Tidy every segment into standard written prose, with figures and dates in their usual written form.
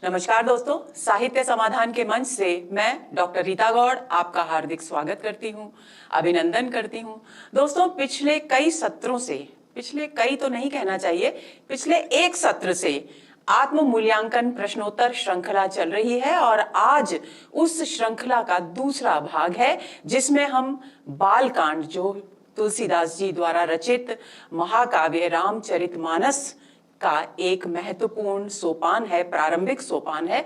नमस्कार दोस्तों, साहित्य समाधान के मंच से मैं डॉक्टर रीता गौड़ आपका हार्दिक स्वागत करती हूं, अभिनंदन करती हूं। दोस्तों, पिछले कई सत्रों से, पिछले कई तो नहीं कहना चाहिए, पिछले एक सत्र से आत्म मूल्यांकन प्रश्नोत्तर श्रृंखला चल रही है और आज उस श्रृंखला का दूसरा भाग है जिसमें हम बालकांड, जो तुलसीदास जी द्वारा रचित महाकाव्य रामचरितमानस का एक महत्वपूर्ण सोपान है, प्रारंभिक सोपान है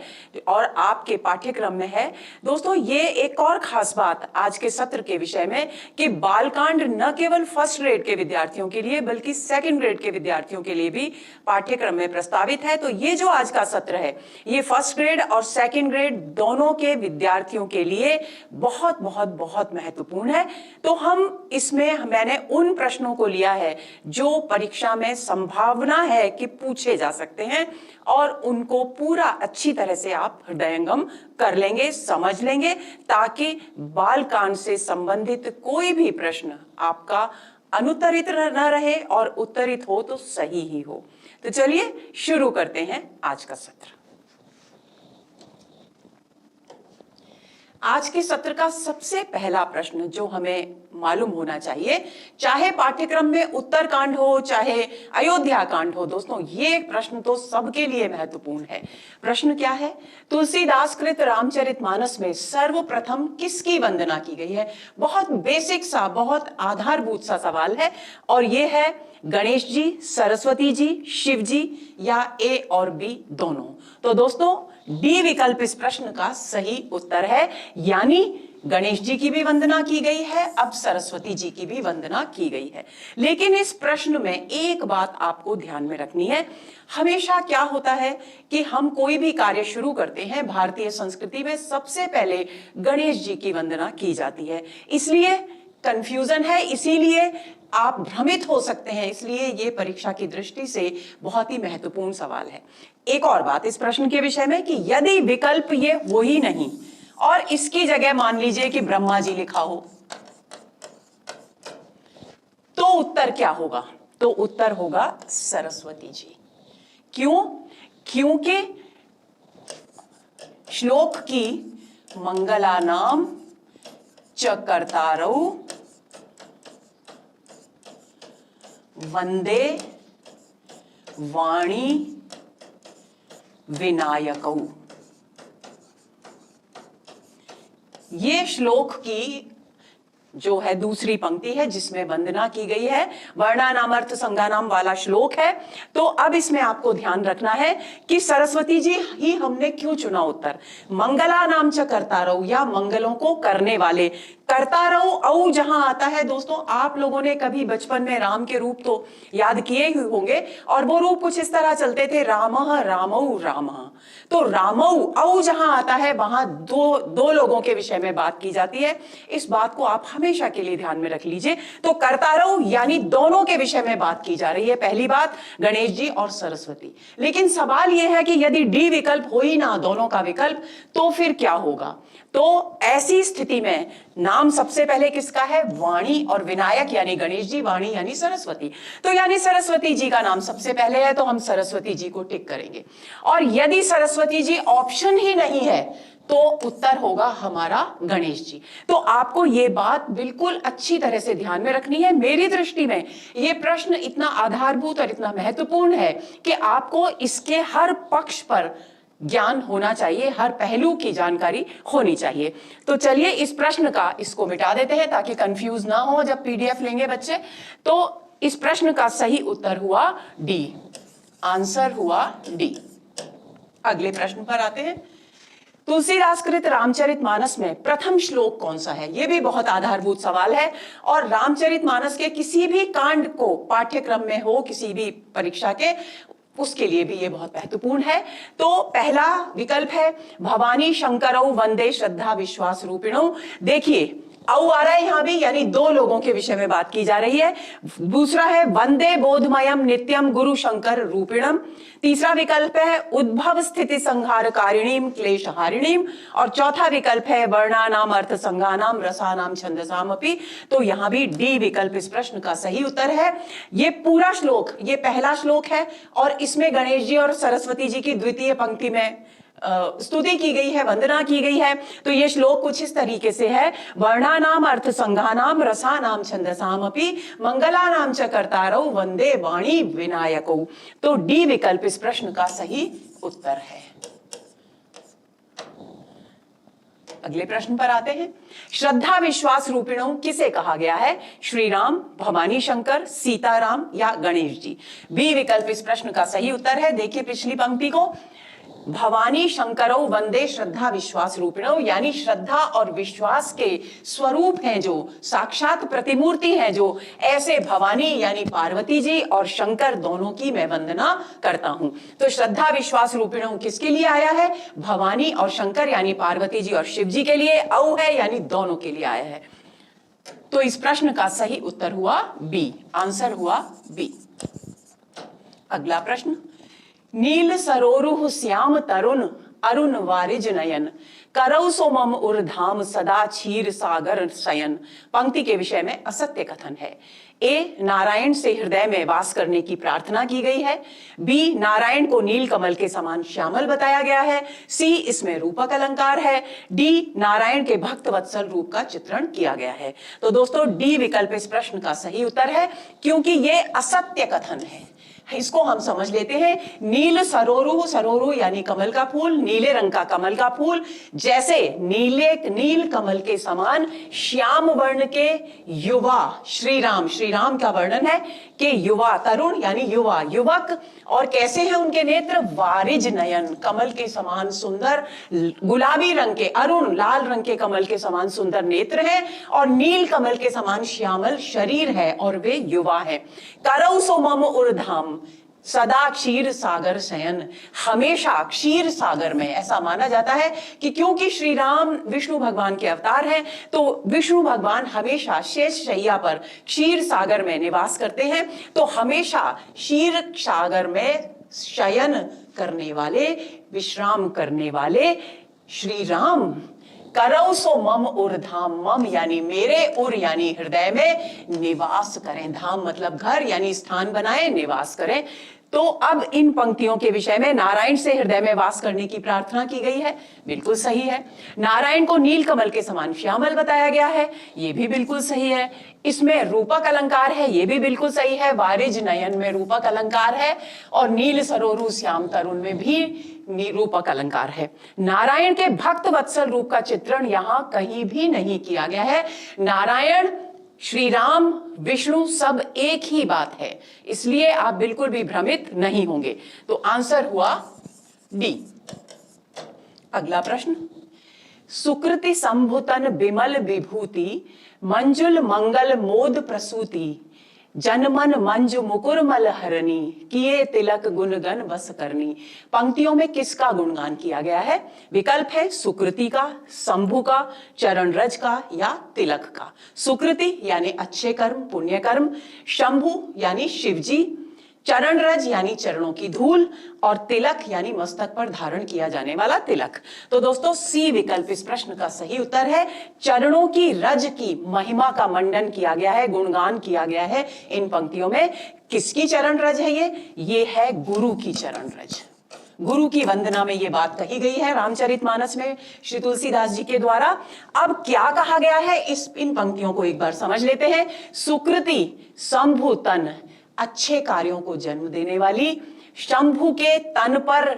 और आपके पाठ्यक्रम में है। दोस्तों, ये एक और खास बात आज के सत्र के विषय में कि बालकांड न केवल फर्स्ट ग्रेड के विद्यार्थियों के लिए बल्कि सेकंड ग्रेड के विद्यार्थियों के लिए भी पाठ्यक्रम में प्रस्तावित है। तो ये जो आज का सत्र है, ये फर्स्ट ग्रेड और सेकंड ग्रेड दोनों के विद्यार्थियों के लिए बहुत बहुत बहुत महत्वपूर्ण है। तो हम इसमें मैंने उन प्रश्नों को लिया है जो परीक्षा में संभावना है कि पूछे जा सकते हैं और उनको पूरा अच्छी तरह से आप हृदयंगम कर लेंगे, समझ लेंगे, ताकि बालकांड से संबंधित कोई भी प्रश्न आपका अनुत्तरित न रहे और उत्तरित हो तो सही ही हो। तो चलिए शुरू करते हैं आज का सत्र। आज के सत्र का सबसे पहला प्रश्न जो हमें मालूम होना चाहिए, चाहे पाठ्यक्रम में उत्तरकांड हो चाहे अयोध्या कांड हो, दोस्तों ये प्रश्न तो सबके लिए महत्वपूर्ण है। प्रश्न क्या है? तुलसीदास कृत रामचरितमानस में सर्वप्रथम किसकी वंदना की गई है? बहुत बेसिक सा, बहुत आधारभूत सा सवाल है और ये है गणेश जी, सरस्वती जी, शिव जी या ए और बी दोनों। तो दोस्तों डी विकल्प इस प्रश्न का सही उत्तर है, यानी गणेश जी की भी वंदना की गई है, अब सरस्वती जी की भी वंदना की गई है। लेकिन इस प्रश्न में एक बात आपको ध्यान में रखनी है। हमेशा क्या होता है कि हम कोई भी कार्य शुरू करते हैं, भारतीय संस्कृति में सबसे पहले गणेश जी की वंदना की जाती है। इसलिए कंफ्यूजन है, इसीलिए आप भ्रमित हो सकते हैं, इसलिए ये परीक्षा की दृष्टि से बहुत ही महत्वपूर्ण सवाल है। एक और बात इस प्रश्न के विषय में कि यदि विकल्प ये हो ही नहीं और इसकी जगह मान लीजिए कि ब्रह्मा जी लिखा हो, तो उत्तर क्या होगा? तो उत्तर होगा सरस्वती जी। क्यों? क्योंकि श्लोक की मंगला नाम च कर्तारौ वंदे वाणी विनायकौ, ये श्लोक की जो है दूसरी पंक्ति है जिसमें वंदना की गई है, वर्णानाम अर्थ संज्ञानाम वाला श्लोक है। तो अब इसमें आपको ध्यान रखना है कि सरस्वती जी ही हमने क्यों चुना उत्तर। मंगला नाम च कर्तारौ या मंगलों को करने वाले, कर्तारौ औ जहां आता है दोस्तों, आप लोगों ने कभी बचपन में राम के रूप तो याद किए ही होंगे और वो रूप कुछ इस तरह चलते थे, रामः रामौ रामः। तो रामौ औ जहां आता है वहां दो लोगों के विषय में बात की जाती है। इस बात को आप हमेशा के लिए ध्यान में रख लीजिए। तो कर्तारौ यानी दोनों के विषय में बात की जा रही है, पहली बात गणेश जी और सरस्वती। लेकिन सवाल यह है कि यदि डी विकल्प हो ही ना, दोनों का विकल्प, तो फिर क्या होगा? तो ऐसी स्थिति में नाम सबसे पहले किसका है? वाणी और विनायक यानी गणेश जी, वाणी यानी सरस्वती। तो यानी सरस्वती जी का नाम सबसे पहले है, तो हम सरस्वती जी को टिक करेंगे। और यदि सरस्वती जी ऑप्शन ही नहीं है तो उत्तर होगा हमारा गणेश जी। तो आपको यह बात बिल्कुल अच्छी तरह से ध्यान में रखनी है। मेरी दृष्टि में यह प्रश्न इतना आधारभूत और इतना महत्वपूर्ण है कि आपको इसके हर पक्ष पर ज्ञान होना चाहिए, हर पहलू की जानकारी होनी चाहिए। तो चलिए इस प्रश्न का इसको मिटा देते हैं ताकि कंफ्यूज ना हो जब पीडीएफ लेंगे बच्चे। तो इस प्रश्न का सही उत्तर हुआ डी, आंसर हुआ डी। अगले प्रश्न पर आते हैं। तुलसीदास कृत रामचरितमानस में प्रथम श्लोक कौन सा है? यह भी बहुत आधारभूत सवाल है और रामचरितमानस के किसी भी कांड को पाठ्यक्रम में हो, किसी भी परीक्षा के, उसके लिए भी ये बहुत महत्वपूर्ण है। तो पहला विकल्प है भवानी शंकरौ वंदे श्रद्धा विश्वास रूपिणौ। देखिए औ आ रहा है यहां भी, यानी दो लोगों के विषय में बात की जा रही है। दूसरा है वंदे बोधमयम नित्यम गुरु शंकर रूपिणम। तीसरा विकल्प है उद्भव स्थिति संहार कारिणीम क्लेशहारिणीम। और चौथा विकल्प है वर्णानाम अर्थ संज्ञानाम रसानाम छंदसाम अपि। तो यहां भी डी विकल्प इस प्रश्न का सही उत्तर है। ये पूरा श्लोक, ये पहला श्लोक है और इसमें गणेश जी और सरस्वती जी की द्वितीय पंक्ति में स्तुति की गई है, वंदना की गई है। तो ये श्लोक कुछ इस तरीके से है, वर्णानाम अर्थ संघानाम रसानाम छंदसाम अपि मंगलानाम च कर्तारौ वंदे वाणी विनायकौ। तो डी विकल्प इस प्रश्न का सही उत्तर है। अगले प्रश्न पर आते हैं। श्रद्धा विश्वास रूपिणों किसे कहा गया है? श्री राम, भवानी शंकर, सीताराम या गणेश जी? बी विकल्प इस प्रश्न का सही उत्तर है। देखिए पिछली पंक्ति को, भवानी शंकरौ वंदे श्रद्धा विश्वास रूपिणौ, यानी श्रद्धा और विश्वास के स्वरूप हैं, जो साक्षात प्रतिमूर्ति हैं, जो ऐसे भवानी यानी पार्वती जी और शंकर दोनों की मैं वंदना करता हूं। तो श्रद्धा विश्वास रूपिणौ किसके लिए आया है? भवानी और शंकर यानी पार्वती जी और शिव जी के लिए। औ है यानी दोनों के लिए आया है। तो इस प्रश्न का सही उत्तर हुआ बी, आंसर हुआ बी। अगला प्रश्न, नील सरोरुह श्याम तरुण अरुण वारिज नयन करौ सो मम उर्धाम सदा क्षीर सागर शयन। पंक्ति के विषय में असत्य कथन है। ए, नारायण से हृदय में वास करने की प्रार्थना की गई है। बी, नारायण को नील कमल के समान श्यामल बताया गया है। सी, इसमें रूपक अलंकार है। डी, नारायण के भक्त वत्सल रूप का चित्रण किया गया है। तो दोस्तों डी विकल्प इस प्रश्न का सही उत्तर है, क्योंकि ये असत्य कथन है। इसको हम समझ लेते हैं। नील सरोरु, सरोरु यानी कमल का फूल, नीले रंग का कमल का फूल, जैसे नील कमल के समान श्याम वर्ण के युवा श्री राम, श्री राम का वर्णन है कि युवा, तरुण यानी युवा, युवक, और कैसे हैं उनके नेत्र? वारिज नयन, कमल के समान सुंदर, गुलाबी रंग के, अरुण लाल रंग के कमल के समान सुंदर नेत्र हैं, और नील कमल के समान श्यामल शरीर है, और वे युवा हैं। करौ सो मम उर्धाम सदा क्षीर सागर शयन, हमेशा क्षीर सागर में, ऐसा माना जाता है कि क्योंकि श्री राम विष्णु भगवान के अवतार हैं, तो विष्णु भगवान हमेशा शेष शैया पर क्षीर सागर में निवास करते हैं। तो हमेशा क्षीर सागर में शयन करने वाले, विश्राम करने वाले श्री राम करौ सो मम उर्धाम, मम यानी मेरे, उर यानी हृदय में निवास करें। धाम मतलब घर यानी स्थान बनाए, निवास करें। तो अब इन पंक्तियों के विषय में, नारायण से हृदय में वास करने की प्रार्थना की गई है, बिल्कुल सही है। नारायण को नील कमल के समान श्यामल बताया गया है, यह भी बिल्कुल सही है। इसमें रूपक अलंकार है, यह भी बिल्कुल सही है। वारिज नयन में रूपक अलंकार है, और नील सरोरु श्याम तरुण में भी रूपक अलंकार है। नारायण के भक्त वत्सल रूप का चित्रण यहां कहीं भी नहीं किया गया है। नारायण, श्री राम, विष्णु सब एक ही बात है, इसलिए आप बिल्कुल भी भ्रमित नहीं होंगे। तो आंसर हुआ डी। अगला प्रश्न, सुकृति संभुतन बिमल विभूति मंजुल मंगल मोद प्रसूति जनमन मंजु मुकुर मल हरणी किए तिलक गुणगन बस करनी। पंक्तियों में किसका गुणगान किया गया है? विकल्प है सुकृति का, शंभु का, चरण रज का या तिलक का। सुकृति यानी अच्छे कर्म, पुण्य कर्म, शंभु यानी शिवजी, चरण रज यानी चरणों की धूल, और तिलक यानी मस्तक पर धारण किया जाने वाला तिलक। तो दोस्तों सी विकल्प इस प्रश्न का सही उत्तर है। चरणों की रज की महिमा का मंडन किया गया है, गुणगान किया गया है इन पंक्तियों में। किसकी चरण रज है ये है गुरु की चरण रज। गुरु की वंदना में ये बात कही गई है रामचरितमानस में श्री तुलसीदास जी के द्वारा। अब क्या कहा गया है इन पंक्तियों को एक बार समझ लेते हैं। सुकृति, शंभु तन, अच्छे कार्यों को जन्म देने वाली, शंभु के तन पर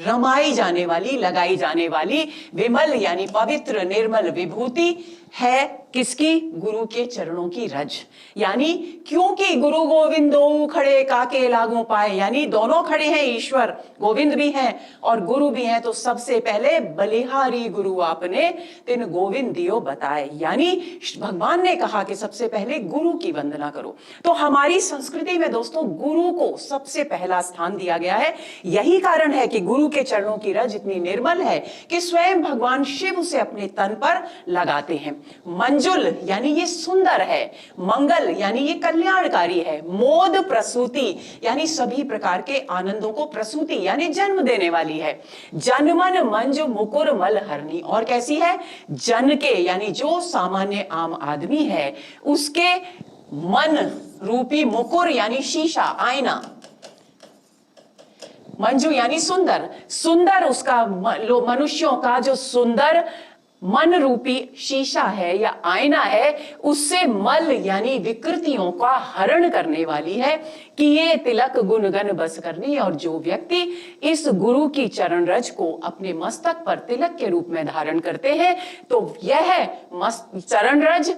रमाई जाने वाली, लगाई जाने वाली विमल यानी पवित्र निर्मल विभूति है किसकी? गुरु के चरणों की रज। यानी क्योंकि गुरु गोविंद दो खड़े काके लागू पाए, यानी दोनों खड़े हैं, ईश्वर गोविंद भी हैं और गुरु भी हैं। तो सबसे पहले बलिहारी गुरु आपने तिन गोविंद दियो बताए, यानी भगवान ने कहा कि सबसे पहले गुरु की वंदना करो। तो हमारी संस्कृति में दोस्तों गुरु को सबसे पहला स्थान दिया गया है। यही कारण है कि गुरु के चरणों की रज इतनी निर्मल है कि स्वयं भगवान शिव उसे अपने तन पर लगाते हैं। मंजुल यानी ये सुंदर है, मंगल यानी ये कल्याणकारी है, मोद प्रसूति यानी सभी प्रकार के आनंदों को प्रसूति यानी जन्म देने वाली है, जनमन मंजु मुकुर मल हरनी, और कैसी है? जन के यानी जो सामान्य आम आदमी है उसके मन रूपी मुकुर यानी शीशा, आईना, मंजू यानी सुंदर, सुंदर उसका मनुष्यों का जो सुंदर मन रूपी शीशा है या आईना है, उससे मल यानी विकृतियों का हरण करने वाली है कि ये तिलक गुणगन बस करनी। और जो व्यक्ति इस गुरु की चरण रज को अपने मस्तक पर तिलक के रूप में धारण करते हैं, तो यह चरण रज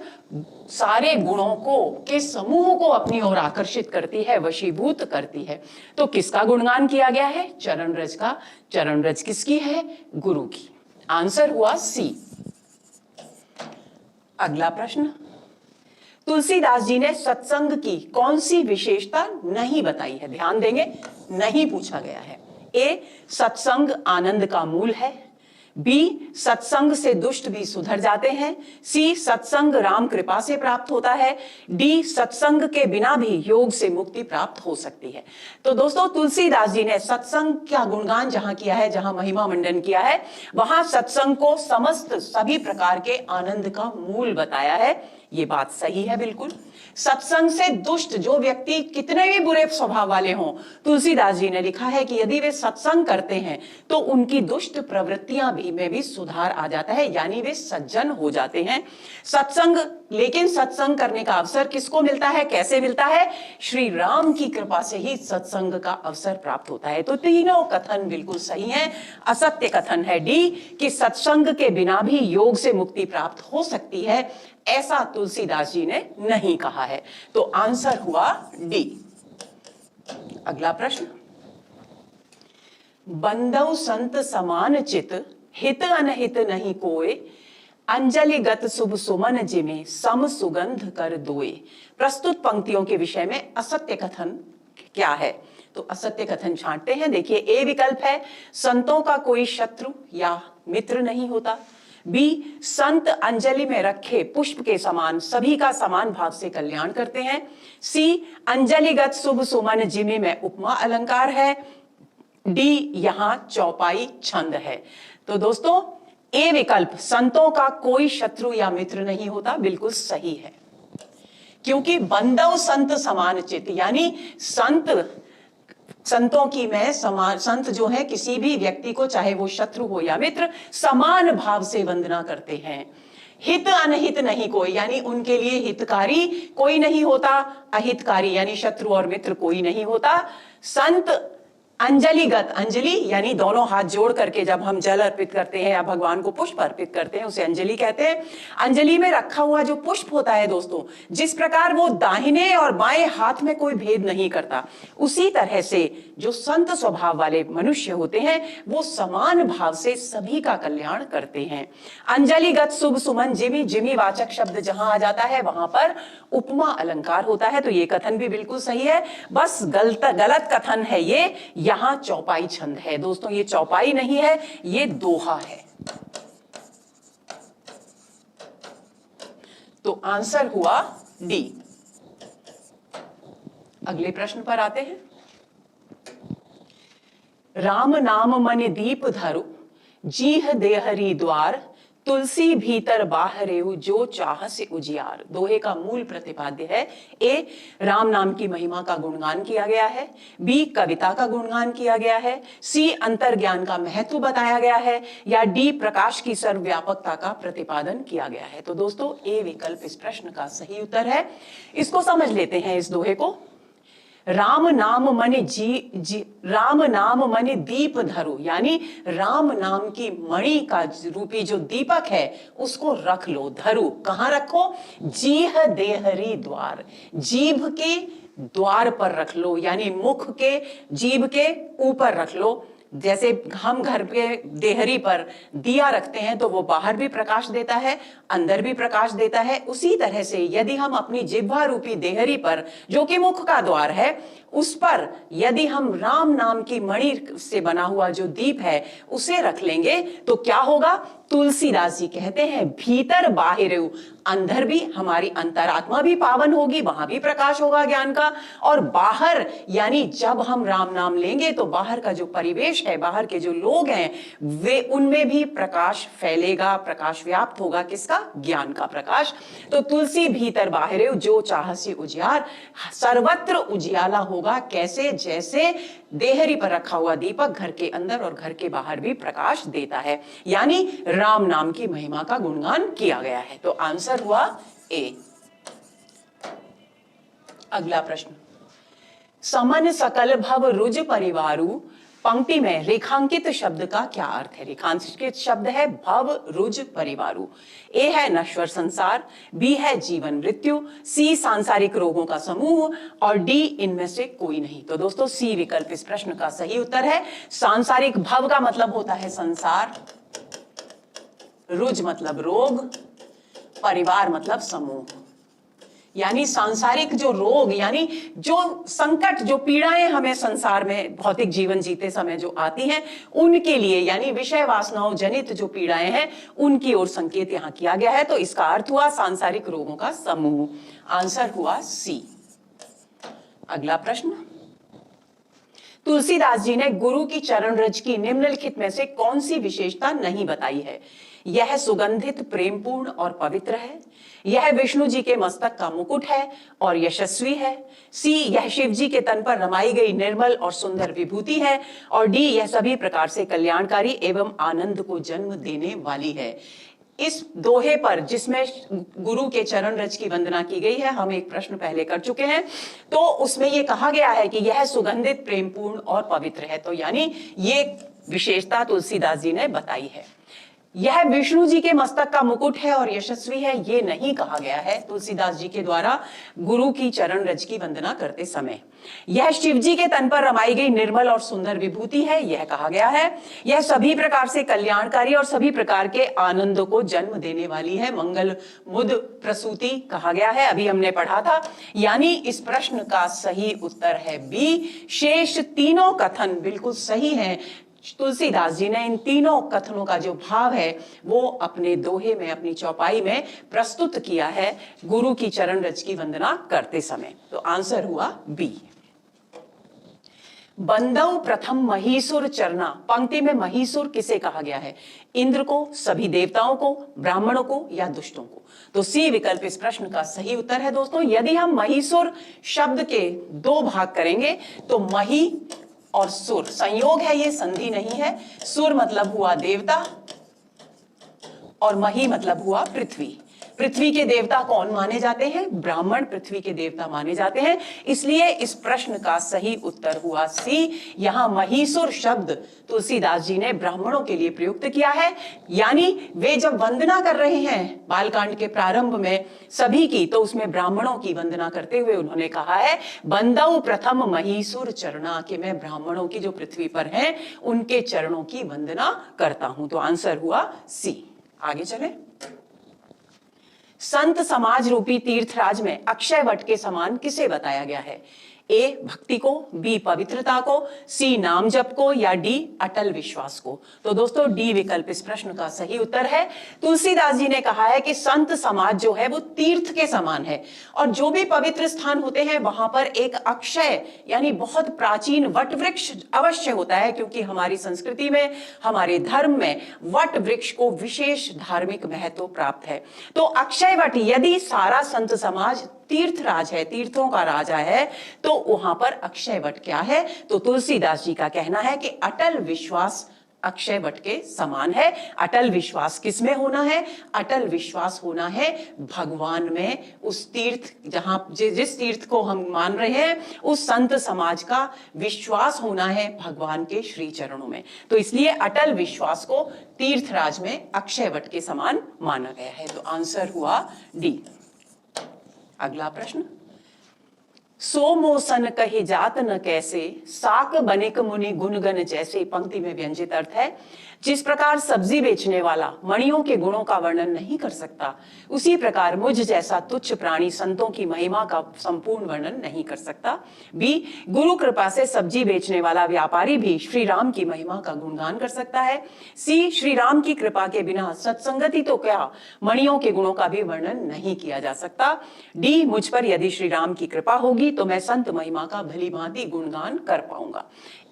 सारे गुणों को के समूह को अपनी ओर आकर्षित करती है, वशीभूत करती है। तो किसका गुणगान किया गया है? चरण रज का। चरण रज किसकी है? गुरु की। आंसर हुआ सी। अगला प्रश्न, तुलसीदास जी ने सत्संग की कौन सी विशेषता नहीं बताई है? ध्यान देंगे, नहीं पूछा गया है। ए, सत्संग आनंद का मूल है। बी, सत्संग से दुष्ट भी सुधर जाते हैं। सी, सत्संग राम कृपा से प्राप्त होता है। डी, सत्संग के बिना भी योग से मुक्ति प्राप्त हो सकती है। तो दोस्तों, तुलसीदास जी ने सत्संग का गुणगान जहां किया है, जहां महिमा मंडन किया है, वहां सत्संग को समस्त सभी प्रकार के आनंद का मूल बताया है। ये बात सही है बिल्कुल। सत्संग से दुष्ट जो व्यक्ति कितने भी बुरे स्वभाव वाले हों, तुलसीदास जी ने लिखा है कि यदि वे सत्संग करते हैं तो उनकी दुष्ट प्रवृत्तियां भी में भी सुधार आ जाता है, यानी वे सज्जन हो जाते हैं। सत्संग, लेकिन सत्संग करने का अवसर किसको मिलता है, कैसे मिलता है? श्री राम की कृपा से ही सत्संग का अवसर प्राप्त होता है। तो तीनों कथन बिल्कुल सही हैं। असत्य कथन है डी कि सत्संग के बिना भी योग से मुक्ति प्राप्त हो सकती है, ऐसा तुलसीदास जी ने नहीं कहा है। तो आंसर हुआ डी। अगला प्रश्न, बंदौ संत समान चित, हित अनहित नहीं कोय, अंजलि गत शुभ सुमन जिमे सम सुगंध कर दोए। प्रस्तुत पंक्तियों के विषय में असत्य कथन क्या है? तो असत्य कथन छांटते हैं। देखिए, ए विकल्प है, संतों का कोई शत्रु या मित्र नहीं होता। बी, संत अंजलि में रखे पुष्प के समान सभी का समान भाव से कल्याण करते हैं। सी, अंजलिगत शुभ सुमन जिमे में उपमा अलंकार है। डी, यहां चौपाई छंद है। तो दोस्तों, ए विकल्प, संतों का कोई शत्रु या मित्र नहीं होता, बिल्कुल सही है। क्योंकि बंदव संत समान चित, यानी संतों की मैं समान, संत जो है किसी भी व्यक्ति को, चाहे वो शत्रु हो या मित्र, समान भाव से वंदना करते हैं। हित अनहित नहीं कोई, यानी उनके लिए हितकारी कोई नहीं होता, अहितकारी यानी शत्रु और मित्र कोई नहीं होता। संत अंजलिगत, अंजलि यानी दोनों हाथ जोड़ करके जब हम जल अर्पित करते हैं या भगवान को पुष्प अर्पित करते हैं, उसे अंजलि कहते हैं। अंजलि में रखा हुआ जो पुष्प होता है दोस्तों, जिस प्रकार वो दाहिने और बाएं हाथ में कोई भेद नहीं करता, उसी तरह से जो संत स्वभाव वाले मनुष्य होते हैं वो समान भाव से सभी का कल्याण करते हैं। अंजलिगत शुभ सुमन जिमी, जिमी वाचक शब्द जहां आ जाता है वहां पर उपमा अलंकार होता है। तो ये कथन भी बिल्कुल सही है। बस गलत कथन है ये, यहां चौपाई छंद है। दोस्तों, ये चौपाई नहीं है, ये दोहा है। तो आंसर हुआ डी। अगले प्रश्न पर आते हैं। राम नाम मन दीप धरु, जीह देहरी द्वार, तुलसी भीतर बाहरेहु जो चाह से उजियार। दोहे का मूल प्रतिपाद्य है। ए, राम नाम की महिमा का गुणगान किया गया है। बी, कविता का गुणगान किया गया है। सी, अंतर्ज्ञान का महत्व बताया गया है। या डी, प्रकाश की सर्वव्यापकता का प्रतिपादन किया गया है। तो दोस्तों, ए विकल्प इस प्रश्न का सही उत्तर है। इसको समझ लेते हैं, इस दोहे को। राम नाम मन राम नाम मन दीप धरु, यानी राम नाम की मणि का रूपी जो दीपक है उसको रख लो। धरु कहां रखो? जीह देहरी द्वार, जीभ के द्वार पर रख लो, यानी मुख के, जीभ के ऊपर रख लो। जैसे हम घर पे देहरी पर दिया रखते हैं तो वो बाहर भी प्रकाश देता है, अंदर भी प्रकाश देता है। उसी तरह से यदि हम अपनी जिह्वा रूपी देहरी पर, जो कि मुख का द्वार है, उस पर यदि हम राम नाम की मणि से बना हुआ जो दीप है उसे रख लेंगे तो क्या होगा? तुलसीदास जी कहते हैं भीतर बाहिर, अंदर भी हमारी अंतरात्मा भी पावन होगी, वहां भी प्रकाश होगा ज्ञान का, और बाहर यानी जब हम राम नाम लेंगे तो बाहर का जो परिवेश है, बाहर के जो लोग हैं, वे उनमें भी प्रकाश फैलेगा, प्रकाश व्याप्त होगा, किसका? ज्ञान का प्रकाश। तो तुलसी भीतर बाहिर जो चाहसी उजियार, सर्वत्र उजियाला होगा। कैसे? जैसे देहरी पर रखा हुआ दीपक घर के अंदर और घर के बाहर भी प्रकाश देता है, यानी राम नाम की महिमा का गुणगान किया गया है। तो आंसर हुआ ए। अगला प्रश्न, समन सकल भव रुज परिवारु, पंक्ति में रेखांकित शब्द का क्या अर्थ है? रेखांकित शब्द है भव रुज परिवारु। ए है नश्वर संसार, बी है जीवन मृत्यु, सी सांसारिक रोगों का समूह, और डी इनमें से कोई नहीं। तो दोस्तों सी विकल्प इस प्रश्न का सही उत्तर है। सांसारिक भव का मतलब होता है संसार, रुज मतलब रोग, परिवार मतलब समूह, यानी सांसारिक जो रोग, यानी जो संकट, जो पीड़ाएं हमें संसार में भौतिक जीवन जीते समय जो आती हैं, उनके लिए यानी विषय वासनाओं जनित जो पीड़ाएं हैं, उनकी ओर संकेत यहां किया गया है। तो इसका अर्थ हुआ सांसारिक रोगों का समूह। आंसर हुआ सी। अगला प्रश्न, तुलसीदास जी ने गुरु की चरण रज की निम्नलिखित में से कौन सी विशेषता नहीं बताई है? यह सुगंधित, प्रेमपूर्ण और पवित्र है, यह विष्णु जी के मस्तक का मुकुट है और यशस्वी है, सी यह शिव जी के तन पर रमाई गई निर्मल और सुंदर विभूति है, और डी यह सभी प्रकार से कल्याणकारी एवं आनंद को जन्म देने वाली है। इस दोहे पर जिसमें गुरु के चरण रज की वंदना की गई है, हम एक प्रश्न पहले कर चुके हैं, तो उसमें यह कहा गया है कि यह सुगंधित, प्रेमपूर्ण और पवित्र है। तो यानी ये विशेषता तुलसीदास जी ने बताई है। यह विष्णु जी के मस्तक का मुकुट है और यशस्वी है, ये नहीं कहा गया है तुलसीदास जी के द्वारा गुरु की चरण रज की वंदना करते समय। यह शिव जी के तन पर रमाई गई निर्मल और सुंदर विभूति है, यह कहा गया है। यह सभी प्रकार से कल्याणकारी और सभी प्रकार के आनंद को जन्म देने वाली है, मंगल मुद प्रसूति कहा गया है, अभी हमने पढ़ा था। यानी इस प्रश्न का सही उत्तर है बी। शेष तीनों कथन बिल्कुल सही हैं। तुलसीदास जी ने इन तीनों कथनों का जो भाव है वो अपने दोहे में, अपनी चौपाई में प्रस्तुत किया है गुरु की चरण रज की वंदना करते समय। तो आंसर हुआ बी। बंदव प्रथम महीसुर चरना, पंक्ति में महीसुर किसे कहा गया है? इंद्र को, सभी देवताओं को, ब्राह्मणों को या दुष्टों को? तो सी विकल्प इस प्रश्न का सही उत्तर है। दोस्तों यदि हम महीसुर शब्द के दो भाग करेंगे तो मही और सुर संयोग है, ये संधि नहीं है। सुर मतलब हुआ देवता और मही मतलब हुआ पृथ्वी। पृथ्वी के देवता कौन माने जाते हैं? ब्राह्मण पृथ्वी के देवता माने जाते हैं, इसलिए इस प्रश्न का सही उत्तर हुआ सी। यहां महीसुर शब्द तुलसीदास जी ने ब्राह्मणों के लिए प्रयुक्त किया है, यानी वे जब वंदना कर रहे हैं बालकांड के प्रारंभ में सभी की, तो उसमें ब्राह्मणों की वंदना करते हुए उन्होंने कहा है बंदव प्रथम महीसुर चरणा, कि मैं ब्राह्मणों की जो पृथ्वी पर हैं उनके चरणों की वंदना करता हूं। तो आंसर हुआ सी। आगे चले, संत समाज रूपी तीर्थराज में अक्षय वट के समान किसे बताया गया है? ए भक्ति को, बी पवित्रता को, सी नाम जप को या डी अटल विश्वास को? तो दोस्तों डी विकल्प इस प्रश्न का सही उत्तर है। तुलसीदास जी ने कहा है कि संत समाज जो है वो तीर्थ के समान है, और जो भी पवित्र स्थान होते हैं वहां पर एक अक्षय यानी बहुत प्राचीन वट वृक्ष अवश्य होता है, क्योंकि हमारी संस्कृति में, हमारे धर्म में वट वृक्ष को विशेष धार्मिक महत्व प्राप्त है। तो अक्षय वट, यदि सारा संत समाज तीर्थराज है, तीर्थों का राजा है, तो वहां पर अक्षय वट क्या है? तो तुलसीदास जी का कहना है कि अटल विश्वास अक्षय वट के समान है। अटल विश्वास किस में होना है? अटल विश्वास होना है भगवान में, उस तीर्थ जहां जिस तीर्थ को हम मान रहे हैं उस संत समाज का विश्वास होना है भगवान के श्री चरणों में। तो इसलिए अटल विश्वास को तीर्थराज में अक्षय वट के समान माना गया है। तो आंसर हुआ डी। अगला प्रश्न, सो मोसन कहे जात न कैसे, साक बनिक मुनि गुणगन जैसे। पंक्ति में व्यंजित अर्थ है, जिस प्रकार सब्जी बेचने वाला मणियों के गुणों का वर्णन नहीं कर सकता, उसी प्रकार मुझ जैसा तुच्छ प्राणी संतों की महिमा का संपूर्ण वर्णन नहीं कर सकता। बी, गुरु कृपा से सब्जी बेचने वाला व्यापारी भी श्री राम की महिमा का गुणगान कर सकता है। सी, श्री राम की कृपा के बिना सत्संगति तो क्या, मणियों के गुणों का भी वर्णन नहीं किया जा सकता। डी, मुझ पर यदि श्री राम की कृपा होगी तो मैं संत महिमा का भली भांति गुणगान कर पाऊंगा।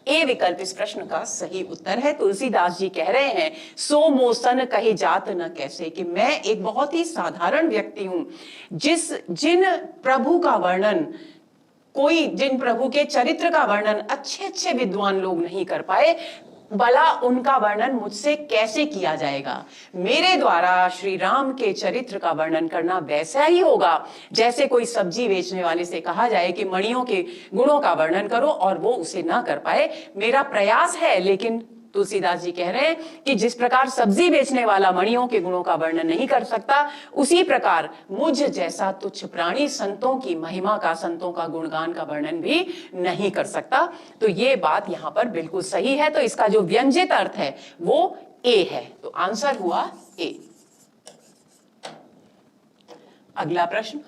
ए विकल्प इस प्रश्न का सही उत्तर है। तुलसीदास जी कह रहे हैं, सो मोसन कहे जात न कैसे, कि मैं एक बहुत ही साधारण व्यक्ति हूं, जिन प्रभु का वर्णन जिन प्रभु के चरित्र का वर्णन अच्छे अच्छे विद्वान लोग नहीं कर पाए, भला उनका वर्णन मुझसे कैसे किया जाएगा। मेरे द्वारा श्री राम के चरित्र का वर्णन करना वैसा ही होगा जैसे कोई सब्जी बेचने वाले से कहा जाए कि मणियों के गुणों का वर्णन करो और वो उसे ना कर पाए। मेरा प्रयास है, लेकिन तुलसीदास जी कह रहे हैं कि जिस प्रकार सब्जी बेचने वाला मणियों के गुणों का वर्णन नहीं कर सकता, उसी प्रकार मुझ जैसा तुच्छ प्राणी संतों की महिमा का, संतों का गुणगान का वर्णन भी नहीं कर सकता। तो ये बात यहां पर बिल्कुल सही है। तो इसका जो व्यंजित अर्थ है वो ए है। तो आंसर हुआ ए। अगला प्रश्न,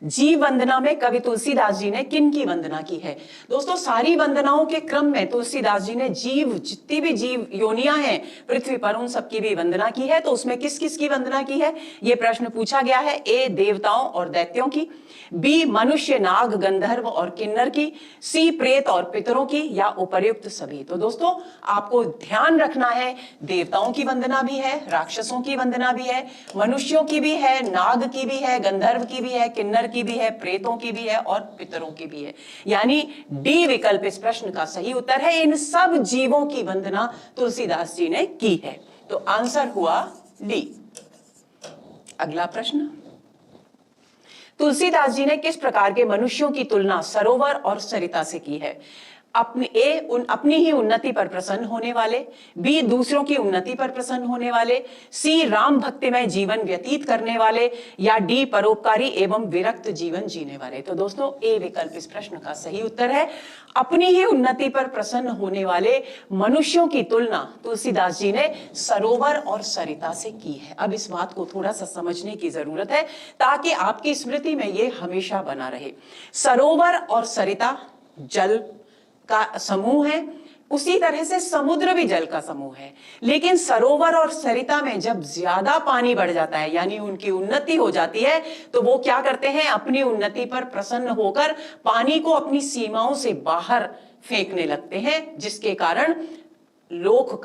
जीव वंदना में कवि तुलसीदास जी ने किन की वंदना की है। दोस्तों, सारी वंदनाओं के क्रम में तुलसीदास जी ने जितनी भी जीव योनियां हैं पृथ्वी पर, उन सबकी भी वंदना की है। तो उसमें किस किस की वंदना की है, यह प्रश्न पूछा गया है। ए, देवताओं और दैत्यों की। बी, मनुष्य, नाग, गंधर्व और किन्नर की। सी, प्रेत और पितरों की, या उपर्युक्त सभी। तो दोस्तों, आपको ध्यान रखना है, देवताओं की वंदना भी है, राक्षसों की वंदना भी है, मनुष्यों की भी है, नाग की भी है, गंधर्व की भी है, किन्नर की भी है, प्रेतों की भी है और पितरों की भी है। यानी डी विकल्प इस प्रश्न का सही उत्तर है। इन सब जीवों की वंदना तुलसीदास जी ने की है। तो आंसर हुआ डी। अगला प्रश्न, तुलसीदास जी ने किस प्रकार के मनुष्यों की तुलना सरोवर और सरिता से की है। अपनी ही उन्नति पर प्रसन्न होने वाले। बी, दूसरों की उन्नति पर प्रसन्न होने वाले। सी, राम भक्तिमय जीवन व्यतीत करने वाले। या डी, परोपकारी एवं विरक्त जीवन जीने वाले। तो दोस्तों, ए विकल्प इस प्रश्न का सही उत्तर है। अपनी ही उन्नति पर प्रसन्न होने वाले मनुष्यों की तुलना तुलसीदास जी ने सरोवर और सरिता से की है। अब इस बात को थोड़ा सा समझने की जरूरत है ताकि आपकी स्मृति में यह हमेशा बना रहे। सरोवर और सरिता जल का समूह है, उसी तरह से समुद्र भी जल का समूह है। लेकिन सरोवर और सरिता में जब ज्यादा पानी बढ़ जाता है, यानी उनकी उन्नति हो जाती है, तो वो क्या करते हैं, अपनी उन्नति पर प्रसन्न होकर पानी को अपनी सीमाओं से बाहर फेंकने लगते हैं, जिसके कारण लोक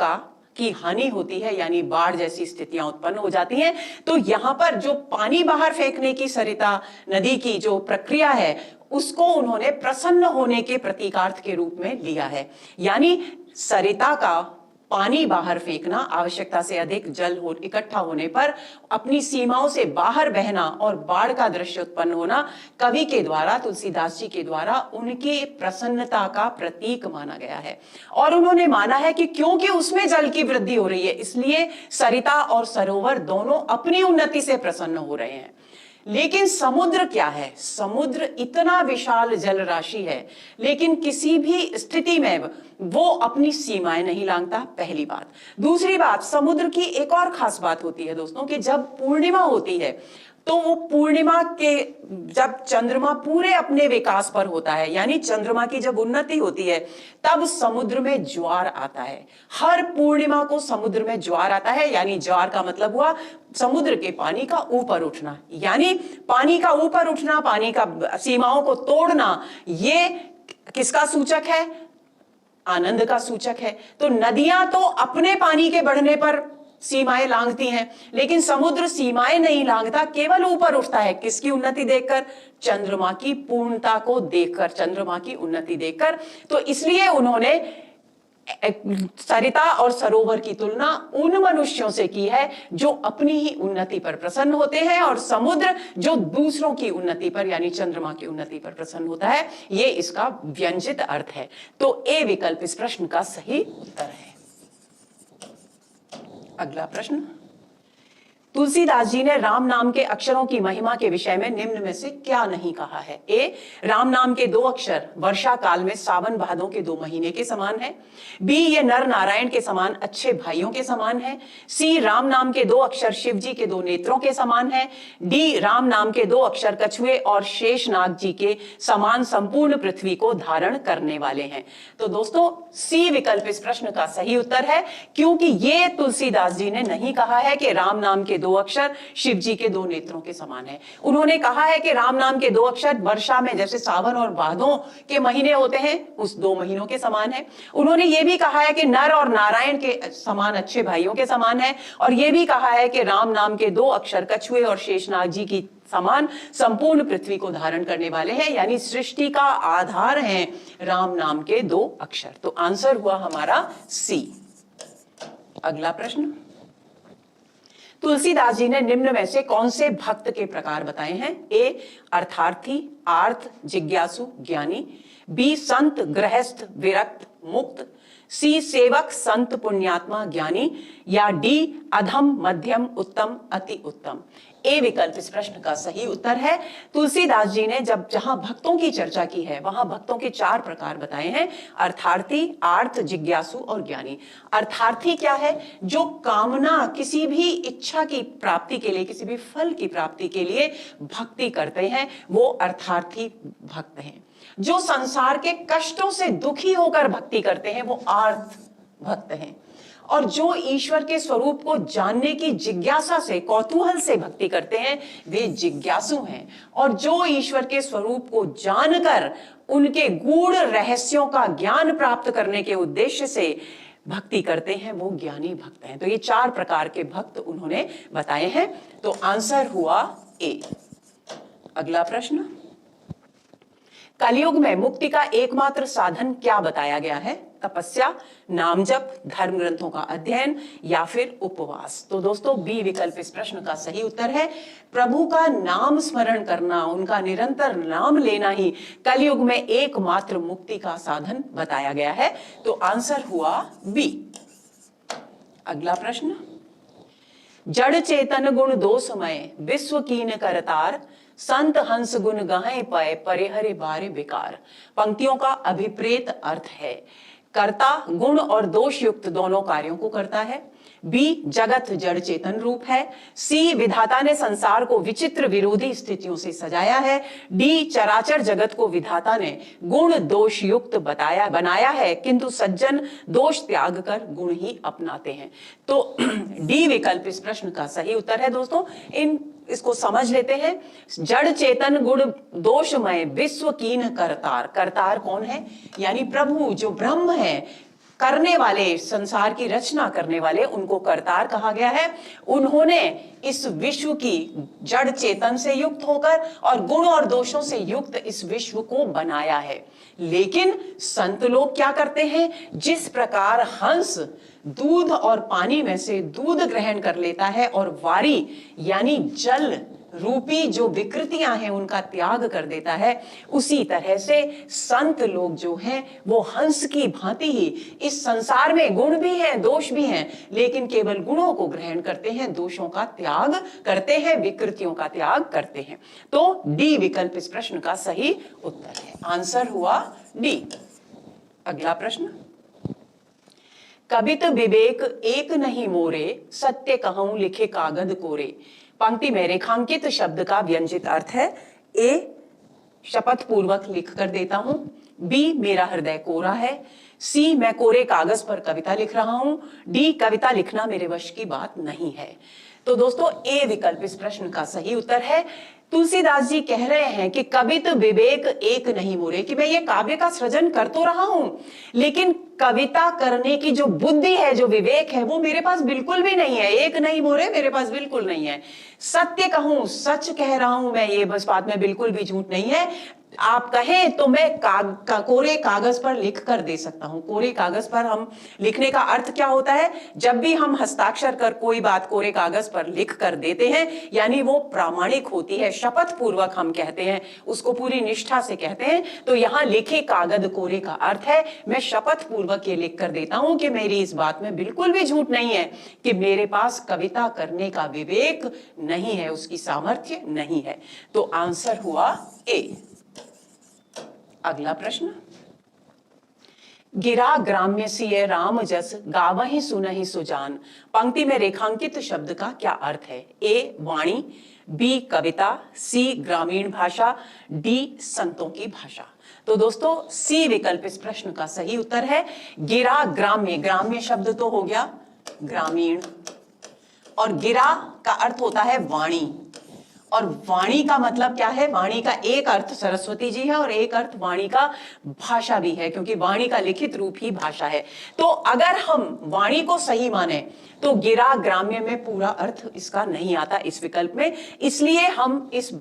की हानि होती है, यानी बाढ़ जैसी स्थितियां उत्पन्न हो जाती हैं। तो यहां पर जो पानी बाहर फेंकने की सरिता नदी की जो प्रक्रिया है, उसको उन्होंने प्रसन्न होने के प्रतीकार्थ के रूप में लिया है। यानी सरिता का पानी बाहर फेंकना, आवश्यकता से अधिक जल इकट्ठा होने पर अपनी सीमाओं से बाहर बहना और बाढ़ का दृश्य उत्पन्न होना कवि के द्वारा, तुलसीदास जी के द्वारा उनके प्रसन्नता का प्रतीक माना गया है। और उन्होंने माना है कि क्योंकि उसमें जल की वृद्धि हो रही है, इसलिए सरिता और सरोवर दोनों अपनी उन्नति से प्रसन्न हो रहे हैं। लेकिन समुद्र क्या है, समुद्र इतना विशाल जल राशि है, लेकिन किसी भी स्थिति में वो अपनी सीमाएं नहीं लांघता, पहली बात। दूसरी बात, समुद्र की एक और खास बात होती है दोस्तों, कि जब पूर्णिमा होती है तो वो पूर्णिमा के, जब चंद्रमा पूरे अपने विकास पर होता है, यानी चंद्रमा की जब उन्नति होती है, तब समुद्र में ज्वार आता है। हर पूर्णिमा को समुद्र में ज्वार आता है। यानी ज्वार का मतलब हुआ समुद्र के पानी का ऊपर उठना, यानी पानी का ऊपर उठना, पानी का सीमाओं को तोड़ना, ये किसका सूचक है, आनंद का सूचक है। तो नदियां तो अपने पानी के बढ़ने पर सीमाएं लांघती हैं, लेकिन समुद्र सीमाएं नहीं लांघता, केवल ऊपर उठता है। किसकी उन्नति देखकर, चंद्रमा की पूर्णता को देखकर, चंद्रमा की उन्नति देखकर। तो इसलिए उन्होंने सरिता और सरोवर की तुलना उन मनुष्यों से की है जो अपनी ही उन्नति पर प्रसन्न होते हैं, और समुद्र जो दूसरों की उन्नति पर, यानी चंद्रमा की उन्नति पर प्रसन्न होता है। ये इसका व्यंजित अर्थ है। तो ए विकल्प इस प्रश्न का सही उत्तर है। अगला प्रश्न, तुलसीदास जी ने राम नाम के अक्षरों की महिमा के विषय में निम्न में से क्या नहीं कहा है? ए, राम नाम के 2 अक्षर वर्षा काल में सावन भादों के 2 महीने के समान है। बी, ये नर नारायण के समान अच्छे भाइयों के समान है। सी, राम नाम के 2 अक्षर शिव जी के 2 नेत्रों के समान है। डी, राम नाम के 2 अक्षर कछुए और शेषनाग जी के समान संपूर्ण पृथ्वी को धारण करने वाले हैं। तो दोस्तों सी विकल्प इस प्रश्न का सही उत्तर है, क्योंकि ये तुलसीदास जी ने नहीं कहा है कि राम नाम के 2 अक्षर शिव जी के 2 नेत्रों के समान है। उन्होंने कहा है कि राम नाम के 2 अक्षर वर्षा में जैसे सावन और भादों के महीने होते हैं उस 2 महीनों के समान है। उन्होंने ये भी कहा है कि नर और नारायण के समान अच्छे भाइयों के समान है, और ये भी कहा है कि राम नाम के 2 अक्षर कछुए और शेषनाग जी की समान संपूर्ण पृथ्वी को धारण करने वाले हैं, यानी सृष्टि का आधार हैं राम नाम के 2 अक्षर। तो आंसर हुआ हमारा सी। अगला प्रश्न, तुलसीदास जी ने निम्न में से कौन से भक्त के प्रकार बताए हैं? ए, अर्थार्थी, आर्थ, जिज्ञासु, ज्ञानी। बी, संत, गृहस्थ, विरक्त, मुक्त। सी, सेवक, संत, पुण्यात्मा, ज्ञानी। या डी, अधम, मध्यम, उत्तम, अति उत्तम। ए विकल्प इस प्रश्न का सही उत्तर है। तुलसीदास जी ने जहां भक्तों की चर्चा की है वहां भक्तों के 4 प्रकार बताए हैं, अर्थार्थी, आर्थ, जिज्ञासु और ज्ञानी। अर्थार्थी क्या है? जो कामना, किसी भी इच्छा की प्राप्ति के लिए, किसी भी फल की प्राप्ति के लिए भक्ति करते हैं, वो अर्थार्थी भक्त हैं। जो संसार के कष्टों से दुखी होकर भक्ति करते हैं वो आर्थ भक्त हैं। और जो ईश्वर के स्वरूप को जानने की जिज्ञासा से, कौतूहल से भक्ति करते हैं वे जिज्ञासु हैं। और जो ईश्वर के स्वरूप को जानकर उनके गूढ़ रहस्यों का ज्ञान प्राप्त करने के उद्देश्य से भक्ति करते हैं वो ज्ञानी भक्त हैं। तो ये 4 प्रकार के भक्त उन्होंने बताए हैं। तो आंसर हुआ ए। अगला प्रश्न, कलयुग में मुक्ति का एकमात्र साधन क्या बताया गया है? तपस्या, नाम जप, धर्म ग्रंथों का अध्ययन या फिर उपवास। तो दोस्तों बी विकल्प इस प्रश्न का सही उत्तर है। प्रभु का नाम स्मरण करना, उनका निरंतर नाम लेना ही कलयुग में एकमात्र मुक्ति का साधन बताया गया है। तो आंसर हुआ बी। अगला प्रश्न, जड़ चेतन गुण दोषमय विश्व कीन करतार, संत हंस गुण गहे पय परिहरे बारे बेकार। पंक्तियों का अभिप्रेत अर्थ है कर्ता गुण और दोष युक्त दोनों कार्यों को करता है। बी, जगत जड़ चेतन रूप है। सी, विधाता ने संसार को विचित्र विरोधी स्थितियों से सजाया है। डी, चराचर जगत को विधाता ने गुण दोष युक्त बनाया है, किंतु सज्जन दोष त्याग कर गुण ही अपनाते हैं। तो डी विकल्प इस प्रश्न का सही उत्तर है। दोस्तों इसको समझ लेते हैं। जड़ चेतन गुण दोषमय विश्व कीन करतार। करतार कौन है? यानी प्रभु, जो ब्रह्म है, करने वाले, संसार की रचना करने वाले, उनको करतार कहा गया है। उन्होंने इस विश्व की जड़ चेतन से युक्त होकर और गुण और दोषों से युक्त इस विश्व को बनाया है। लेकिन संत लोग क्या करते हैं? जिस प्रकार हंस दूध और पानी में से दूध ग्रहण कर लेता है और वारी यानी जल रूपी जो विकृतियां हैं उनका त्याग कर देता है, उसी तरह से संत लोग जो हैं वो हंस की भांति ही इस संसार में गुण भी हैं, दोष भी हैं, लेकिन केवल गुणों को ग्रहण करते हैं, दोषों का त्याग करते हैं, विकृतियों का त्याग करते हैं। तो डी विकल्प इस प्रश्न का सही उत्तर है। आंसर हुआ डी। अगला प्रश्न, कबित विवेक एक नहीं मोरे, सत्य कहूं लिखे कागद कोरे। पंक्ति में रेखांकित शब्द का व्यंजित अर्थ है। ए, शपथ पूर्वक लिख कर देता हूं। बी, मेरा हृदय कोरा है। सी, मैं कोरे कागज पर कविता लिख रहा हूं। डी, कविता लिखना मेरे वश की बात नहीं है। तो दोस्तों ए विकल्प इस प्रश्न का सही उत्तर है। तुलसीदास जी कह रहे हैं कि कवित विवेक एक नहीं मोरे, कि मैं ये काव्य का सृजन कर तो रहा हूं लेकिन कविता करने की जो बुद्धि है, जो विवेक है, वो मेरे पास बिल्कुल भी नहीं है। एक नहीं मोरे मेरे पास बिल्कुल नहीं है। सत्य कहूं, सच कह रहा हूं मैं, ये बस बात में बिल्कुल भी झूठ नहीं है। आप कहें तो मैं कोरे कागज पर लिख कर दे सकता हूं। कोरे कागज पर हम लिखने का अर्थ क्या होता है? जब भी हम हस्ताक्षर कर कोई बात कोरे कागज पर लिख कर देते हैं, यानी वो प्रामाणिक होती है, शपथ पूर्वक हम कहते हैं, उसको पूरी निष्ठा से कहते हैं। तो यहां लिखे कागज कोरे का अर्थ है मैं शपथ पूर्वक ये लिख कर देता हूं कि मेरी इस बात में बिल्कुल भी झूठ नहीं है, कि मेरे पास कविता करने का विवेक नहीं है, उसकी सामर्थ्य नहीं है। तो आंसर हुआ ए। अगला प्रश्न, गिरा ग्राम्य सिय राम जस गावहि सुनहि सुजान। पंक्ति में रेखांकित शब्द का क्या अर्थ है? ए वाणी, बी कविता, सी ग्रामीण भाषा, डी संतों की भाषा। तो दोस्तों सी विकल्प इस प्रश्न का सही उत्तर है। गिरा ग्राम्य, ग्राम्य शब्द तो हो गया ग्रामीण, और गिरा का अर्थ होता है वाणी, और वाणी का मतलब क्या है? वाणी का एक अर्थ सरस्वती जी है और एक अर्थ वाणी का भाषा भी है, क्योंकि वाणी का लिखित रूप ही भाषा है। तो अगर हम वाणी को सही माने तो गिरा ग्राम्य में पूरा अर्थ इसका नहीं आता इस विकल्प में, इसलिए हम इस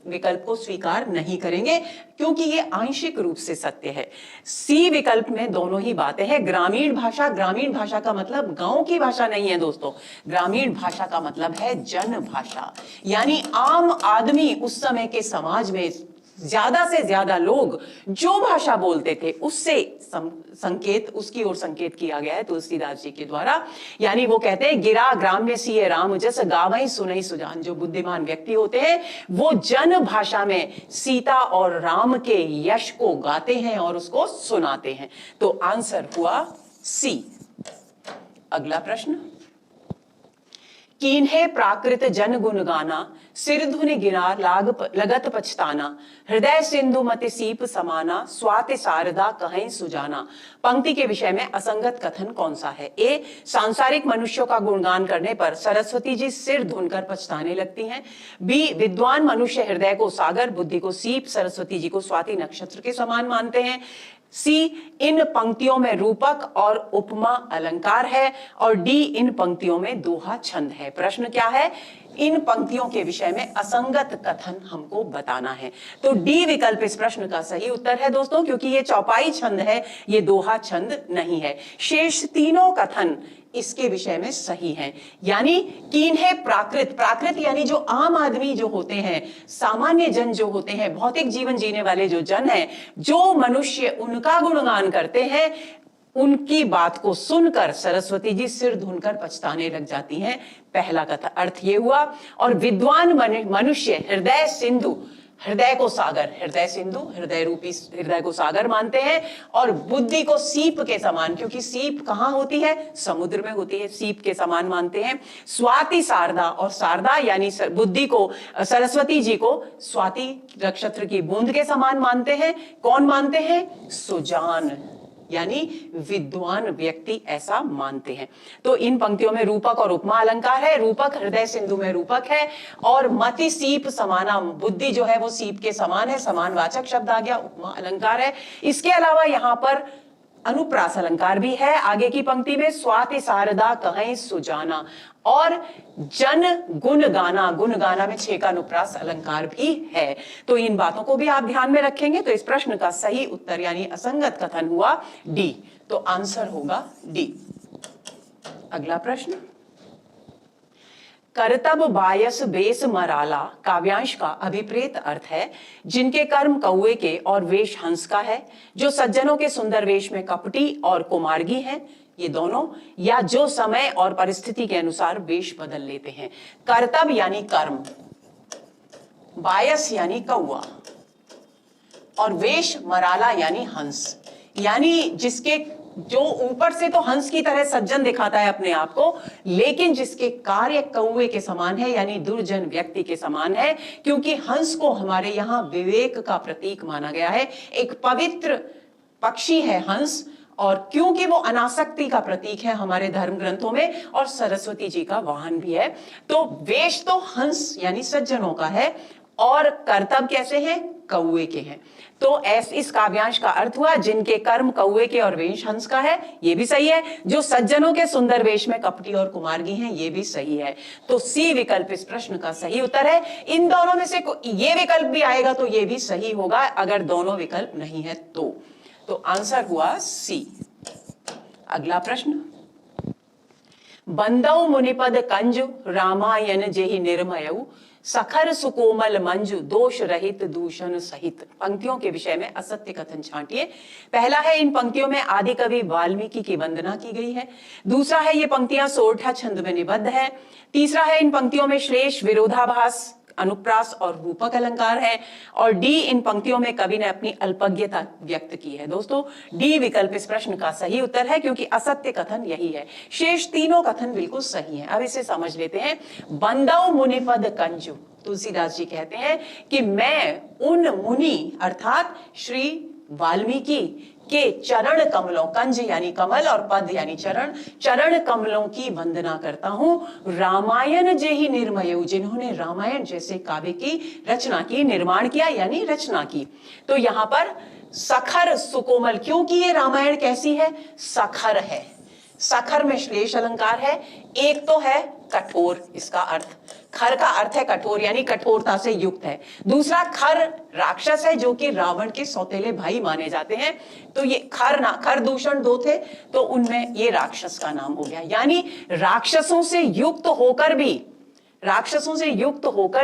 विकल्प को स्वीकार नहीं करेंगे, क्योंकि ये आंशिक रूप से सत्य है। सी विकल्प में दोनों ही बातें हैं। ग्रामीण भाषा, ग्रामीण भाषा का मतलब गांव की भाषा नहीं है दोस्तों, ग्रामीण भाषा का मतलब है जन भाषा, यानी आम आदमी उस समय के समाज में ज्यादा से ज्यादा लोग जो भाषा बोलते थे उससे संकेत, उसकी ओर संकेत किया गया है तुलसीदास जी के द्वारा। यानी वो कहते हैं गिरा ग्राम्य सिय राम जस गावहि सुनहि सुजान। जो बुद्धिमान व्यक्ति होते हैं वो जन भाषा में सीता और राम के यश को गाते हैं और उसको सुनाते हैं। तो आंसर हुआ सी। अगला प्रश्न, कीन्हे प्राकृत जन गुण गाना, सिर धुनि गिरा लगत पछताना, हृदय सिंधु मति सीप समाना, स्वाति शारदा कहीं सुजाना। पंक्ति के विषय में असंगत कथन कौन सा है? ए, सांसारिक मनुष्यों का गुणगान करने पर सरस्वती जी सिर धुनकर पछताने लगती हैं। बी, विद्वान मनुष्य हृदय को सागर, बुद्धि को सीप, सरस्वती जी को स्वाति नक्षत्र के समान मानते हैं। सी, इन पंक्तियों में रूपक और उपमा अलंकार है, और डी, इन पंक्तियों में दोहा छंद है। प्रश्न क्या है? इन पंक्तियों के विषय में असंगत कथन हमको बताना है। तो डी विकल्प इस प्रश्न का सही उत्तर है दोस्तों, क्योंकि ये चौपाई छंद है, ये दोहा छंद नहीं है। शेष तीनों कथन इसके विषय में सही हैं। यानी कीन्हे प्राकृत, प्राकृत यानी जो आम आदमी जो होते हैं, सामान्य जन जो होते हैं, भौतिक जीवन जीने वाले जो जन हैं, जो मनुष्य उनका गुणगान करते हैं, उनकी बात को सुनकर सरस्वती जी सिर धुनकर पछताने लग जाती हैं। पहला कथा अर्थ ये हुआ। और विद्वान मनुष्य हृदय सिंधु, हृदय को सागर, हृदय सिंधु हृदय रूपी हृदय को सागर मानते हैं, और बुद्धि को सीप के समान, क्योंकि सीप कहां होती है? समुद्र में होती है, सीप के समान मानते हैं। स्वाति शारदा, और शारदा यानी बुद्धि को, सरस्वती जी को स्वाति नक्षत्र की बूंद के समान मानते हैं। कौन मानते हैं? सुजान, यानी विद्वान व्यक्ति ऐसा मानते हैं। तो इन पंक्तियों में रूपक और उपमा अलंकार है। रूपक हृदय सिंधु में रूपक है, और मति सीप समाना, बुद्धि जो है वो सीप के समान है, समानवाचक शब्द आ गया, उपमा अलंकार है। इसके अलावा यहां पर अनुप्रास अलंकार भी है। आगे की पंक्ति में स्वाति शारदा कहीं सुजाना, और जन गुण गाना, गुण गाना में 6 का अनुप्रास अलंकार भी है। तो इन बातों को भी आप ध्यान में रखेंगे। तो इस प्रश्न का सही उत्तर यानी असंगत कथन हुआ डी। तो आंसर होगा डी। अगला प्रश्न, करतब बायस बेस मराला, काव्यांश का अभिप्रेत अर्थ है जिनके कर्म कौए के और वेश हंस का है, जो सज्जनों के सुंदर वेश में कपटी और कुमार्गी हैं, ये दोनों, या जो समय और परिस्थिति के अनुसार वेश बदल लेते हैं। करतब यानी कर्म, बायस यानी कौआ, और वेश मराला यानी हंस, यानी जिसके जो ऊपर से तो हंस की तरह सज्जन दिखाता है अपने आप को, लेकिन जिसके कार्य कौवे के समान है, यानी दुर्जन व्यक्ति के समान है, क्योंकि हंस को हमारे यहां विवेक का प्रतीक माना गया है। एक पवित्र पक्षी है हंस, और क्योंकि वो अनासक्ति का प्रतीक है हमारे धर्म ग्रंथों में, और सरस्वती जी का वाहन भी है। तो वेश तो हंस यानी सज्जनों का है, और करतब कैसे हैं, कौए के हैं। तो इस काव्यांश का अर्थ हुआ जिनके कर्म कौए के और वेश हंस का है, ये भी सही है। जो सज्जनों के सुंदर वेश में कपटी और कुमारगी हैं, ये भी सही है। तो सी विकल्प इस प्रश्न का सही उत्तर है। इन दोनों में से ये विकल्प भी आएगा तो ये भी सही होगा, अगर दोनों विकल्प नहीं है तो आंसर हुआ सी। अगला प्रश्न, बंदौ मुनिपद कंजु रामायण जेहि निर्मयऊ सखर सुकोमल मंजु दोष रहित दूषण सहित। पंक्तियों के विषय में असत्य कथन छांटिए। पहला है, इन पंक्तियों में आदि कवि वाल्मीकि की वंदना की गई है। दूसरा है, ये पंक्तियां सोरठा छंद में निबद्ध है। तीसरा है, इन पंक्तियों में श्लेष, विरोधाभास, अनुप्रास और रूपक अलंकार है। और डी, इन पंक्तियों में कवि ने अपनी अल्पज्ञता व्यक्त की है। दोस्तों, डी विकल्प इस प्रश्न का सही उत्तर है, क्योंकि असत्य कथन यही है। शेष तीनों कथन बिल्कुल सही हैं। अब इसे समझ लेते हैं। बंदौ मुनिपद कंजु, तुलसीदास जी कहते हैं कि मैं उन मुनि अर्थात श्री वाल्मीकि के चरण कमलों, कंज यानी कमल और पद यानी चरण, चरण कमलों की वंदना करता हूं। रामायण जेहि निर्मयऊ, जिन्होंने रामायण जैसे काव्य की रचना की, निर्माण किया यानी रचना की। तो यहां पर सखर सुकोमल, क्योंकि ये रामायण कैसी है, सखर है। सखर में श्लेष अलंकार है। एक तो है कठोर, इसका अर्थ, खर का अर्थ है कठोर यानी कठोरता से युक्त है। दूसरा, खर राक्षस है जो कि रावण के सौतेले भाई माने जाते हैं। तो ये खर दूषण दो थे, तो उनमें ये राक्षस का नाम हो गया। यानी राक्षसों से युक्त होकर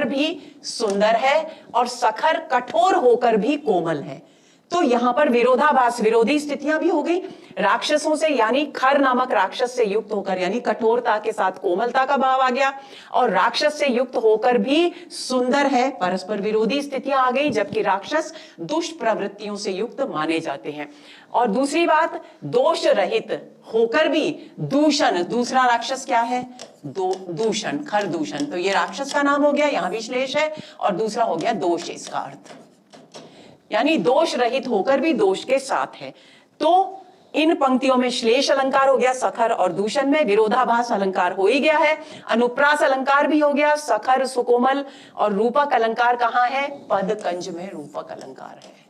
भी सुंदर है और सखर कठोर होकर भी कोमल है। तो यहां पर विरोधाभास, विरोधी स्थितियां भी हो गई। राक्षसों से यानी खर नामक राक्षस से युक्त होकर यानी कठोरता के साथ कोमलता का भाव आ गया, और राक्षस से युक्त होकर भी सुंदर है, परस्पर विरोधी स्थितियां आ गई, जबकि राक्षस दुष्ट प्रवृत्तियों से युक्त माने जाते हैं। और दूसरी बात, दोष रहित होकर भी दूषण, दूसरा राक्षस क्या है, दूषण, खर दूषण, तो ये राक्षस का नाम हो गया, यहां भी श्लेष है। और दूसरा हो गया दोष, इसका अर्थ यानी दोष रहित होकर भी दोष के साथ है। तो इन पंक्तियों में श्लेष अलंकार हो गया सखर, और दूषण में विरोधाभास अलंकार हो ही गया है। अनुप्रास अलंकार भी हो गया, सखर सुकोमल, और रूपक अलंकार कहां है, पद कंज में रूपक अलंकार है।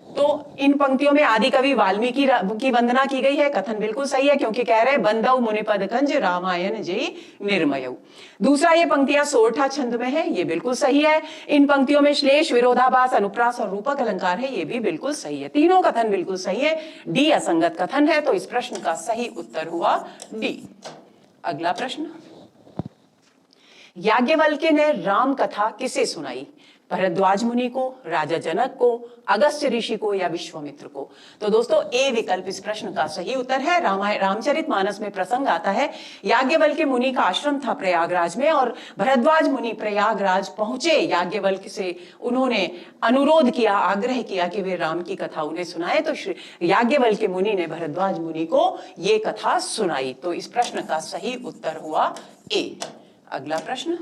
तो इन पंक्तियों में आदि कवि वाल्मीकि की वंदना की गई है, कथन बिल्कुल सही है, क्योंकि कह रहे बंदौ मुनिपद कंज रामायण जेहि निर्मयऊ। दूसरा, ये पंक्तियां सोरठा छंद में है, ये बिल्कुल सही है। इन पंक्तियों में श्लेष, विरोधाभास, अनुप्रास और रूपक अलंकार है, ये भी बिल्कुल सही है। तीनों कथन बिल्कुल सही है। डी असंगत कथन है, तो इस प्रश्न का सही उत्तर हुआ डी। अगला प्रश्न, याज्ञवल्क्य ने राम कथा किसे सुनाई, भरद्वाज मुनि को, राजा जनक को, अगस्त्य ऋषि को या विश्वामित्र को। तो दोस्तों, ए विकल्प इस प्रश्न का सही उत्तर है। रामचरितमानस में प्रसंग आता है, याज्ञवल्क्य मुनि का आश्रम था प्रयागराज में, और भरद्वाज मुनि प्रयागराज पहुंचे। याज्ञवल्क्य से उन्होंने अनुरोध किया, आग्रह किया कि वे राम की कथा उन्हें सुनाए। तो याज्ञवल्क्य मुनि ने भरद्वाज मुनि को ये कथा सुनाई। तो इस प्रश्न का सही उत्तर हुआ ए। अगला प्रश्न,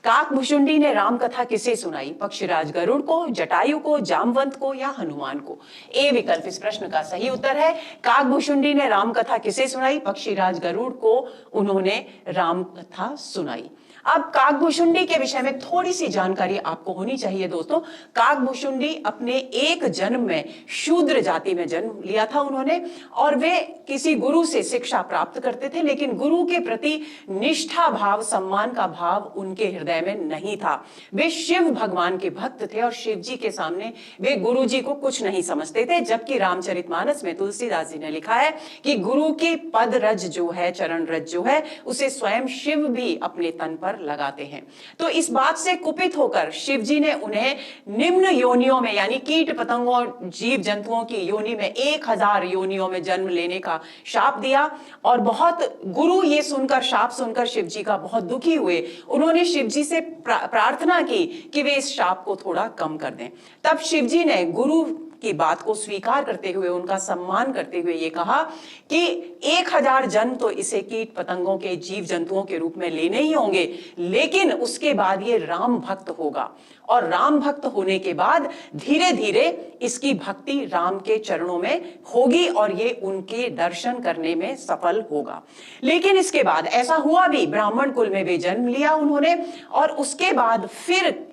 काकभुशुंडी ने राम कथा किसे सुनाई, पक्षीराज गरुड़ को, जटायु को, जामवंत को या हनुमान को। ए विकल्प इस प्रश्न का सही उत्तर है। काकभुशुंडी ने राम कथा किसे सुनाई, पक्षीराज गरुड़ को उन्होंने राम कथा सुनाई। अब काकभुशुंडी के विषय में थोड़ी सी जानकारी आपको होनी चाहिए दोस्तों। काकभुशुंडी अपने एक जन्म में शूद्र जाति में जन्म लिया था उन्होंने, और वे किसी गुरु से शिक्षा प्राप्त करते थे, लेकिन गुरु के प्रति निष्ठा भाव, सम्मान का भाव उनके हृदय में नहीं था। वे शिव भगवान के भक्त थे और शिव जी के सामने वे गुरु जी को कुछ नहीं समझते थे। जबकि रामचरितमानस में तुलसीदास जी ने लिखा है कि गुरु की पद रज जो है, चरण रज जो है, उसे स्वयं शिव भी अपने तन पर लगाते हैं। तो इस बात से कुपित होकर शिव जी ने उन्हें निम्न योनियों में यानी कीट पतंगों, जीव जंतुओं की योनि में 1000 योनियों में जन्म लेने का शाप दिया। और बहुत गुरु ये सुनकर, शाप सुनकर शिव जी का बहुत दुखी हुए। उन्होंने शिव जी से प्रार्थना की कि वे इस शाप को थोड़ा कम कर दें। तब शिव जी ने गुरु की बात को स्वीकार करते हुए, उनका सम्मान करते हुए ये कहा कि 1000 जन्म तो इसे कीट पतंगों के, जीव जंतुओं के रूप में लेने ही होंगे, लेकिन उसके बाद ये राम भक्त होगा और राम भक्त होने के बाद धीरे धीरे इसकी भक्ति राम के चरणों में होगी और ये उनके दर्शन करने में सफल होगा। लेकिन इसके बाद ऐसा हुआ भी, ब्राह्मण कुल में वे जन्म लिया उन्होंने, और उसके बाद फिर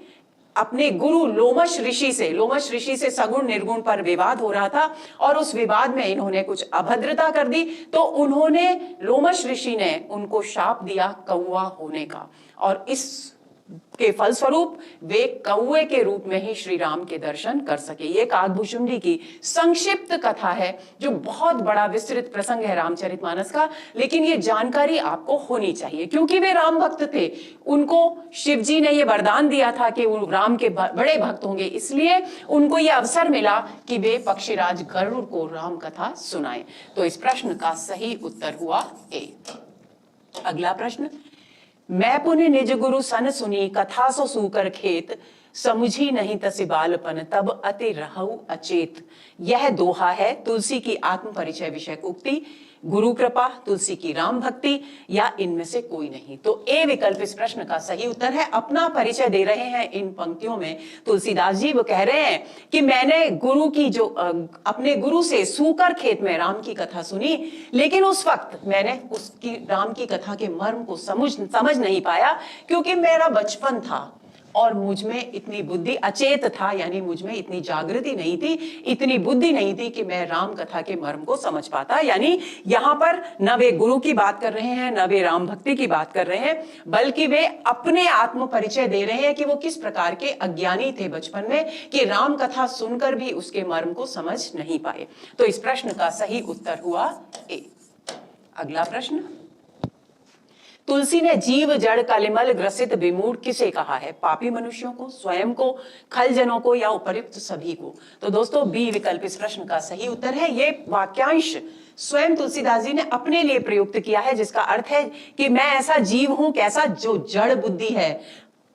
अपने गुरु लोमश ऋषि से सगुण निर्गुण पर विवाद हो रहा था और उस विवाद में इन्होंने कुछ अभद्रता कर दी, तो उन्होंने, लोमश ऋषि ने उनको शाप दिया कौवा होने का, और इस के फलस्वरूप वे कौवे के रूप में ही श्री राम के दर्शन कर सके। ये काकभूषुंडी की संक्षिप्त कथा है, जो बहुत बड़ा विस्तृत प्रसंग है रामचरितमानस का, लेकिन ये जानकारी आपको होनी चाहिए क्योंकि वे राम भक्त थे। उनको शिव जी ने ये वरदान दिया था कि वो राम के बड़े भक्त होंगे, इसलिए उनको ये अवसर मिला कि वे पक्षीराज गरुड़ को राम कथा सुनाएं। तो इस प्रश्न का सही उत्तर हुआ ए। अगला प्रश्न, मैं पुनि निज गुरु सन सुनी, कथा सो सूकर खेत, समुझी नहीं तसि बालपन, तब अति रहु अचेत। यह दोहा है तुलसी की आत्म परिचय विषयक उक्ति, गुरु कृपा, तुलसी की राम भक्ति, या इनमें से कोई नहीं। तो ए विकल्प इस प्रश्न का सही उत्तर है। अपना परिचय दे रहे हैं इन पंक्तियों में तुलसीदास जी। वो कह रहे हैं कि मैंने गुरु की जो अपने गुरु से सूकर खेत में राम की कथा सुनी, लेकिन उस वक्त मैंने उसकी राम की कथा के मर्म को समझ नहीं पाया क्योंकि मेरा बचपन था और मुझ में इतनी बुद्धि, अचेत था यानी मुझ में इतनी जागृति नहीं थी, इतनी बुद्धि नहीं थी कि मैं राम कथा के मर्म को समझ पाता। यानी यहां पर न वे गुरु की बात कर रहे हैं, न वे राम भक्ति की बात कर रहे हैं, बल्कि वे अपने आत्म परिचय दे रहे हैं कि वो किस प्रकार के अज्ञानी थे बचपन में कि राम कथा सुनकर भी उसके मर्म को समझ नहीं पाए। तो इस प्रश्न का सही उत्तर हुआ ए। अगला प्रश्न, तुलसी ने जीव जड़ कलिमल ग्रसित विमूढ़ किसे कहा है? पापी मनुष्यों को, स्वयं को, खलजनों को, या उपर्युक्त सभी को? तो दोस्तों बी विकल्प इस प्रश्न का सही उत्तर है। ये वाक्यांश स्वयं तुलसीदास जी ने अपने लिए प्रयुक्त किया है, जिसका अर्थ है कि मैं ऐसा जीव हूं कैसा जो जड़ बुद्धि है,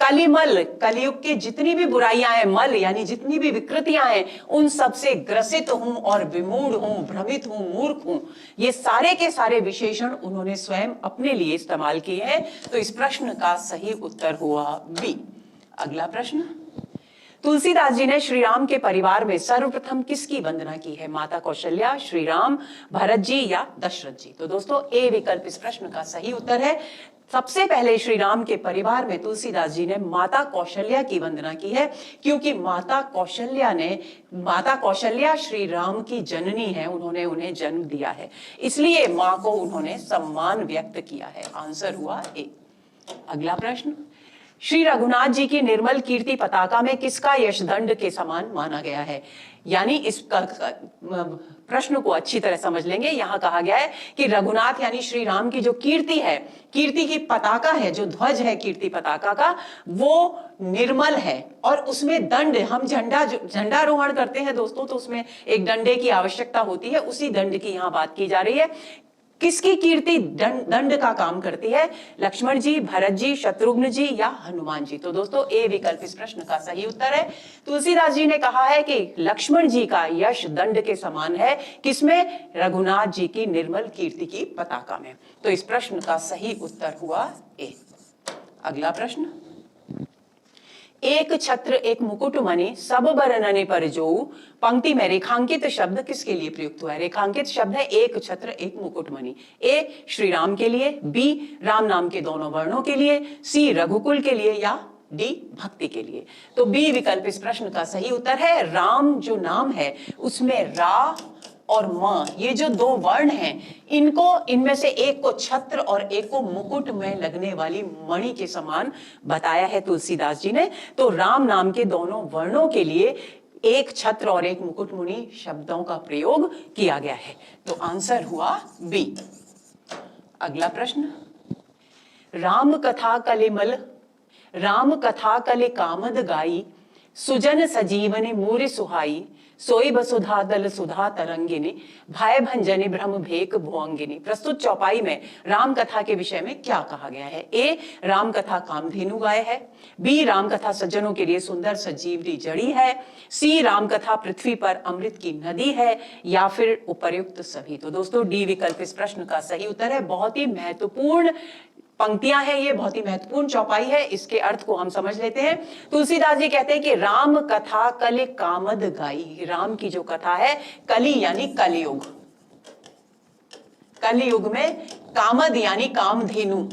कलिमल, कलियुग की जितनी भी बुराइयां हैं, मल यानी जितनी भी विकृतियां हैं, उन सब से ग्रसित हूं और विमूढ़ हूं, भ्रमित हूं, मूर्ख हूं। ये सारे के सारे विशेषण उन्होंने स्वयं अपने लिए इस्तेमाल किए हैं। तो इस प्रश्न का सही उत्तर हुआ बी। अगला प्रश्न, तुलसीदास जी ने श्री राम के परिवार में सर्वप्रथम किसकी वंदना की है? माता कौशल्या, श्री राम, भरत जी, या दशरथ जी? तो दोस्तों ए विकल्प इस प्रश्न का सही उत्तर है। सबसे पहले श्री राम के परिवार में तुलसीदास जी ने माता कौशल्या की वंदना की है, क्योंकि माता कौशल्या श्री राम की जननी है, उन्होंने उन्हें जन्म दिया है, इसलिए मां को उन्होंने सम्मान व्यक्त किया है। आंसर हुआ ए। अगला प्रश्न, श्री रघुनाथ जी की निर्मल कीर्ति पताका में किसका यश दंड के समान माना गया है? यानी इस प्रश्न को अच्छी तरह समझ लेंगे। यहां कहा गया है कि रघुनाथ यानी श्री राम की जो कीर्ति है, कीर्ति की पताका है, जो ध्वज है कीर्ति पताका का, वो निर्मल है और उसमें दंड, हम झंडारोहण करते हैं दोस्तों, तो उसमें एक डंडे की आवश्यकता होती है, उसी दंड की यहां बात की जा रही है। किसकी कीर्ति दंड का काम करती है? लक्ष्मण जी, भरत जी, शत्रुघ्न जी, या हनुमान जी? तो दोस्तों ए विकल्प इस प्रश्न का सही उत्तर है। तुलसीदास जी ने कहा है कि लक्ष्मण जी का यश दंड के समान है, किसमें? रघुनाथ जी की निर्मल कीर्ति की पताका में। तो इस प्रश्न का सही उत्तर हुआ ए। अगला प्रश्न, एक छत्र एक मुकुट मणि सब बरनने पर जो, पंक्ति में रेखांकित शब्द किसके लिए प्रयुक्त हुआ है? रेखांकित शब्द है एक छत्र एक मुकुट मणि। ए श्री राम के लिए, बी राम नाम के दोनों वर्णों के लिए, सी रघुकुल के लिए, या डी भक्ति के लिए? तो बी विकल्प इस प्रश्न का सही उत्तर है। राम जो नाम है उसमें रा और म, ये जो दो वर्ण हैं, इनमें से एक को छत्र और एक को मुकुट में लगने वाली मणि के समान बताया है तुलसीदास जी ने। तो राम नाम के दोनों वर्णों के लिए एक छत्र और एक मुकुटमुनि शब्दों का प्रयोग किया गया है। तो आंसर हुआ बी। अगला प्रश्न, राम कथा कले कामद गाई, सुजन सजीवनी मूरि सुहाई, सोई वसुधा दल सुधा तरंगिनी, भय भंजनी ब्रह्म भेक भुअंगिनी। प्रस्तुत चौपाई में राम कथा के विषय में क्या कहा गया है? ए, राम कथा कामधेनु गाय है। बी, राम कथा सज्जनों के लिए सुंदर सजीवनी जड़ी है। सी, राम कथा पृथ्वी पर अमृत की नदी है। या फिर उपर्युक्त सभी। तो दोस्तों डी विकल्प इस प्रश्न का सही उत्तर है। बहुत ही महत्वपूर्ण पंक्तियां हैं, ये बहुत ही महत्वपूर्ण चौपाई है। इसके अर्थ को हम समझ लेते हैं। तुलसीदास जी कहते हैं कि राम कथा कलि कामद गाई। राम की जो कथा है, कली यानी कलयुग, कलयुग में कामद यानी कामधेनु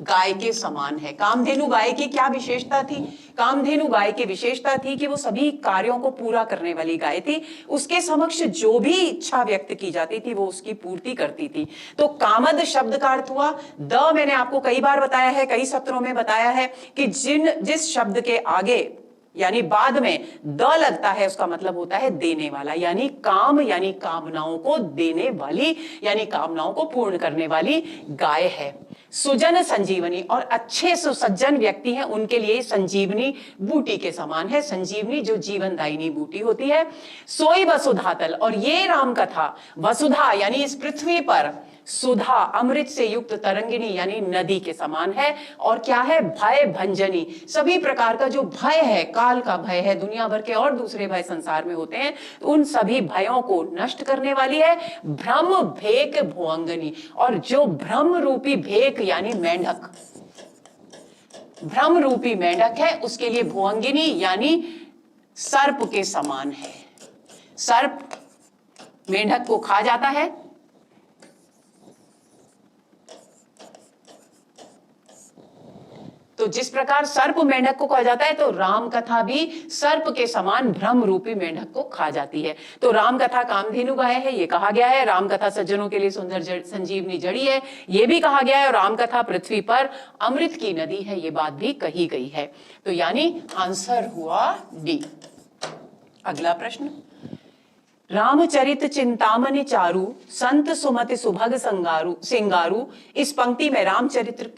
गाय के समान है। कामधेनु गाय की क्या विशेषता थी? कामधेनु गाय की विशेषता थी कि वो सभी कार्यों को पूरा करने वाली गाय थी। उसके समक्ष जो भी इच्छा व्यक्त की जाती थी वो उसकी पूर्ति करती थी। तो कामद शब्द का अर्थ हुआ द। मैंने आपको कई बार बताया है, कई सत्रों में बताया है कि जिस शब्द के आगे यानी बाद में द लगता है उसका मतलब होता है देने वाला, यानी काम यानी कामनाओं को देने वाली, यानी कामनाओं को पूर्ण करने वाली गाय है। सुजन संजीवनी, और अच्छे सुसज्जन व्यक्ति हैं उनके लिए संजीवनी बूटी के समान है। संजीवनी जो जीवनदायिनी बूटी होती है। सोई वसुधा तल, और ये राम कथा वसुधा यानी इस पृथ्वी पर सुधा अमृत से युक्त तरंगिनी यानी नदी के समान है। और क्या है? भय भंजनी, सभी प्रकार का जो भय है, काल का भय है, दुनिया भर के और दूसरे भय संसार में होते हैं, तो उन सभी भयों को नष्ट करने वाली है। भ्रम भेक भुअंगनी, और जो भ्रम रूपी भेक यानी मेंढक, भ्रम रूपी मेंढक है, उसके लिए भुअंगिनी यानी सर्प के समान है। सर्प मेंढक को खा जाता है, तो जिस प्रकार सर्प मेंढक को खा जाता है, तो राम कथा भी सर्प के समान भ्रम रूपी मेंढक को खा जाती है। तो राम कथा कामधेनु गाय है, ये कहा गया है। राम कथा सज्जनों के लिए सुंदर संजीवनी जड़ी है, ये भी कहा गया है। और राम कथा पृथ्वी पर अमृत की नदी है, ये बात भी कही गई है। तो यानी आंसर हुआ डी। अगला प्रश्न, रामचरित चिंतामणि चारु, संत सुमति सुभग सिंगारू। इस पंक्ति में रामचरित्र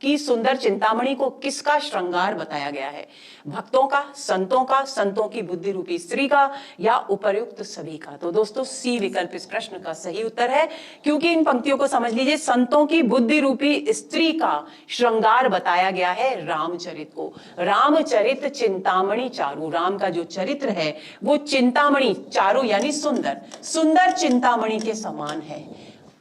की सुंदर चिंतामणि को किसका श्रृंगार बताया गया है? भक्तों का, संतों का, संतों की बुद्धि रूपी स्त्री का, या उपर्युक्त सभी का? तो दोस्तों सी विकल्प इस प्रश्न का सही उत्तर है, क्योंकि इन पंक्तियों को समझ लीजिए। संतों की बुद्धि रूपी स्त्री का श्रृंगार बताया गया है रामचरित को। रामचरित चिंतामणि चारु, राम का जो चरित्र है वो चिंतामणि, चारु यानी सुंदर, सुंदर चिंतामणि के समान है।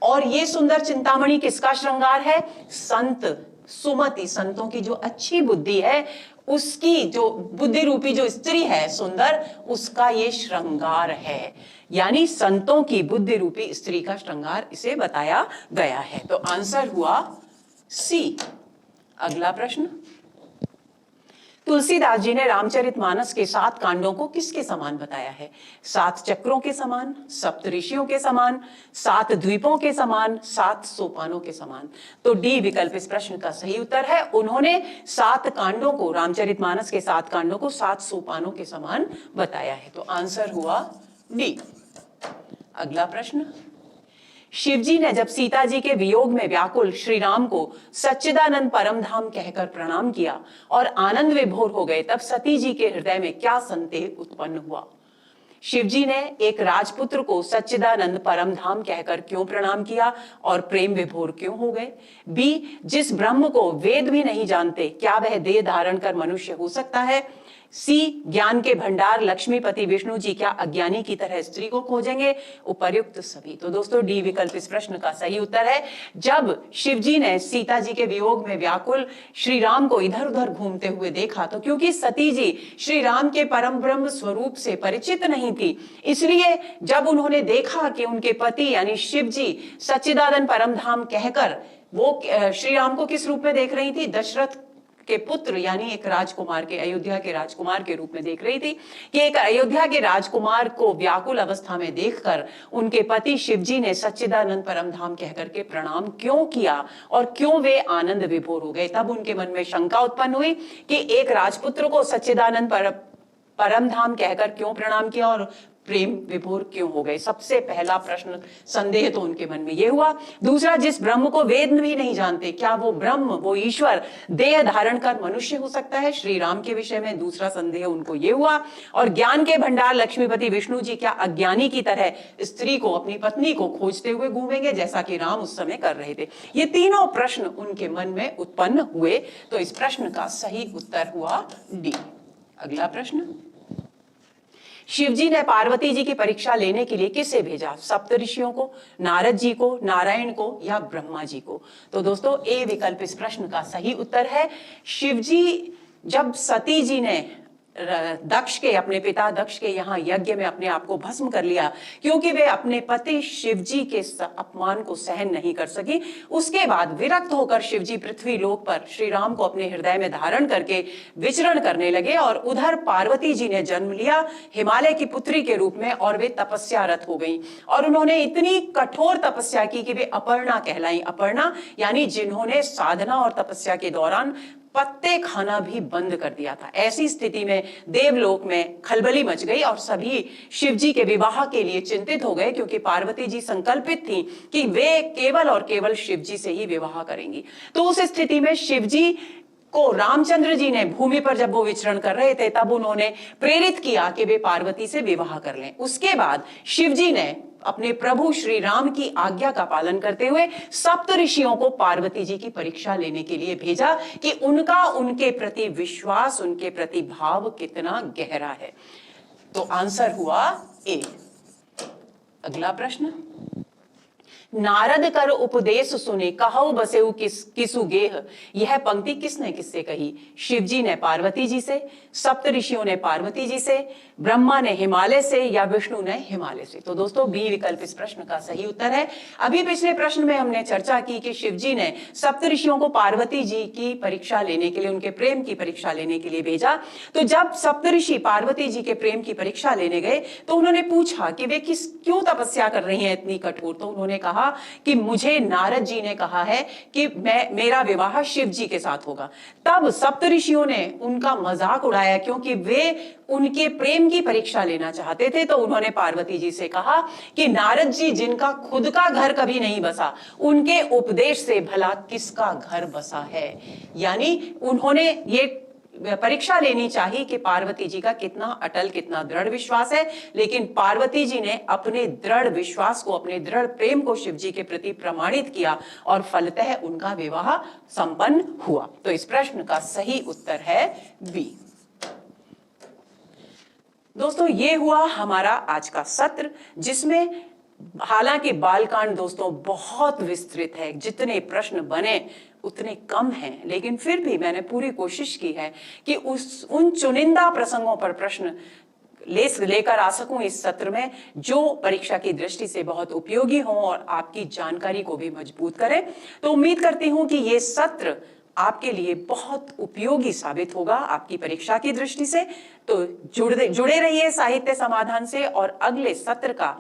और ये सुंदर चिंतामणि किसका श्रृंगार है? संत सुमति, संतों की जो अच्छी बुद्धि है उसकी जो बुद्धि रूपी जो स्त्री है सुंदर, उसका ये श्रृंगार है। यानी संतों की बुद्धि रूपी स्त्री का श्रृंगार इसे बताया गया है। तो आंसर हुआ सी। अगला प्रश्न, तुलसीदास जी ने रामचरितमानस के 7 कांडों को किसके समान बताया है? 7 चक्रों के समान, सप्तऋषियों के समान, 7 द्वीपों के समान, 7 सोपानों के समान। तो डी विकल्प इस प्रश्न का सही उत्तर है। उन्होंने 7 कांडों को, रामचरितमानस के 7 कांडों को 7 सोपानों के समान बताया है। तो आंसर हुआ डी। अगला प्रश्न, शिवजी ने जब सीता जी के वियोग में व्याकुल श्री राम को सच्चिदानंद परम धाम कहकर प्रणाम किया और आनंद विभोर हो गए, तब सती जी के हृदय में क्या संदेह उत्पन्न हुआ? शिवजी ने एक राजपुत्र को सच्चिदानंद परम धाम कहकर क्यों प्रणाम किया और प्रेम विभोर क्यों हो गए? बी, जिस ब्रह्म को वेद भी नहीं जानते, क्या वह देह धारण कर मनुष्य हो सकता है? सी, ज्ञान के भंडार लक्ष्मीपति विष्णु जी क्या अज्ञानी की तरह स्त्री को खोजेंगे? उपर्युक्त सभी। तो दोस्तों डी विकल्प इस प्रश्न का सही उत्तर है। जब शिवजी ने सीता जी के वियोग में व्याकुल श्री राम को इधर उधर घूमते हुए देखा, तो क्योंकि सती जी श्री राम के परम ब्रह्म स्वरूप से परिचित नहीं थी, इसलिए जब उन्होंने देखा कि उनके पति यानी शिव जी सच्चिदानंद परम धाम कहकर वो श्री राम को किस रूप में देख रही थी? दशरथ के पुत्र यानी एक राजकुमार के, अयोध्या के राजकुमार के रूप में देख रही थी कि एक अयोध्या के राजकुमार को व्याकुल अवस्था में देखकर उनके पति शिवजी ने सच्चिदानंद परम धाम कहकर के प्रणाम क्यों किया और क्यों वे आनंद विभोर हो गए। तब उनके मन में शंका उत्पन्न हुई कि एक राजपुत्र को सच्चिदानंद परम धाम कहकर क्यों प्रणाम किया और प्रेम विभोर क्यों हो गए? सबसे पहला प्रश्न, संदेह तो उनके मन में ये हुआ। दूसरा, जिस ब्रह्म को वेद भी नहीं जानते, क्या वो ब्रह्म, वो ईश्वर देह धारण कर मनुष्य हो सकता है? श्री राम के विषय में दूसरा संदेह उनको ये हुआ। और ज्ञान के भंडार लक्ष्मीपति विष्णु जी क्या अज्ञानी की तरह स्त्री को, अपनी पत्नी को खोजते हुए घूमेंगे, जैसा कि राम उस समय कर रहे थे? ये तीनों प्रश्न उनके मन में उत्पन्न हुए। तो इस प्रश्न का सही उत्तर हुआ डी। अगला प्रश्न, शिव जी ने पार्वती जी की परीक्षा लेने के लिए किसे भेजा? सप्तऋषियों को, नारद जी को, नारायण को या ब्रह्मा जी को? तो दोस्तों ए विकल्प इस प्रश्न का सही उत्तर है। शिव जी, जब सती जी ने दक्ष के, अपने पिता दक्ष के यहाँ यज्ञ में अपने आप को भस्म कर लिया, क्योंकि वे अपने पति शिव जी के अपमान को सहन नहीं कर सकी, उसके बाद विरक्त होकर शिव जी पृथ्वी लोक पर श्री राम को अपने हृदय में धारण करके विचरण करने लगे। और उधर पार्वती जी ने जन्म लिया हिमालय की पुत्री के रूप में, और वे तपस्यारत हो गई। और उन्होंने इतनी कठोर तपस्या की कि वे अपर्णा कहलाई। अपर्णा यानी जिन्होंने साधना और तपस्या के दौरान पत्ते खाना भी बंद कर दिया था। ऐसी स्थिति में देवलोक में खलबली मच गई और सभी शिव जी के विवाह के लिए चिंतित हो गए, क्योंकि पार्वती जी संकल्पित थी कि वे केवल और केवल शिव जी से ही विवाह करेंगी। तो उस स्थिति में शिव जी को रामचंद्र जी ने भूमि पर जब वो विचरण कर रहे थे, तब उन्होंने प्रेरित किया कि वे पार्वती से विवाह कर लें। उसके बाद शिव जी ने अपने प्रभु श्री राम की आज्ञा का पालन करते हुए सप्त ऋषियों को पार्वती जी की परीक्षा लेने के लिए भेजा कि उनका उनके प्रति विश्वास, उनके प्रति भाव कितना गहरा है। तो आंसर हुआ ए। अगला प्रश्न, नारद कर उपदेश सुने, कहौ बसेउ किसु गेह। यह पंक्ति किसने किससे कही? शिव जी ने पार्वती जी से, सप्त ऋषियों ने पार्वती जी से, ब्रह्मा ने हिमालय से या विष्णु ने हिमालय से? तो दोस्तों बी विकल्प इस प्रश्न का सही उत्तर है। अभी पिछले प्रश्न में हमने चर्चा की कि शिव जी ने सप्त ऋषियों को पार्वती जी की परीक्षा लेने के लिए, उनके प्रेम की परीक्षा लेने के लिए भेजा। तो जब सप्त ऋषि पार्वती जी के प्रेम की परीक्षा लेने गए, तो उन्होंने पूछा कि वे क्यों तपस्या कर रही हैं इतनी कठोर? तो उन्होंने कहा कि मुझे नारद जी ने कहा है कि मेरा विवाह शिव जी के साथ होगा। तब सप्त ऋषियों ने उनका मजाक उड़ाया, क्योंकि वे उनके प्रेम की परीक्षा लेना चाहते थे। तो उन्होंने पार्वती जी से कहा कि नारद जी, जिनका खुद का घर कभी नहीं बसा, उनके उपदेश से भला किसका घर बसा है? यानी उन्होंने ये परीक्षा लेनी चाहिए कि पार्वती जी का कितना अटल, कितना दृढ़ विश्वास है। लेकिन पार्वती जी ने अपने दृढ़ विश्वास को, अपने दृढ़ प्रेम को शिव जी के प्रति प्रमाणित किया और फलतः उनका विवाह संपन्न हुआ। तो इस प्रश्न का सही उत्तर है बी। दोस्तों ये हुआ हमारा आज का सत्र, जिसमें हालांकि बालकांड दोस्तों बहुत विस्तृत है, जितने प्रश्न बने उतने कम हैं, लेकिन फिर भी मैंने पूरी कोशिश की है कि उन चुनिंदा प्रसंगों पर प्रश्न लेकर आ सकूं इस सत्र में, जो परीक्षा की दृष्टि से बहुत उपयोगी हो और आपकी जानकारी को भी मजबूत करें। तो उम्मीद करती हूं कि ये सत्र आपके लिए बहुत उपयोगी साबित होगा आपकी परीक्षा की दृष्टि से। तो जुड़े रहिए साहित्य समाधान से और अगले सत्र का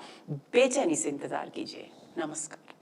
बेचैनी से इंतजार कीजिए। नमस्कार।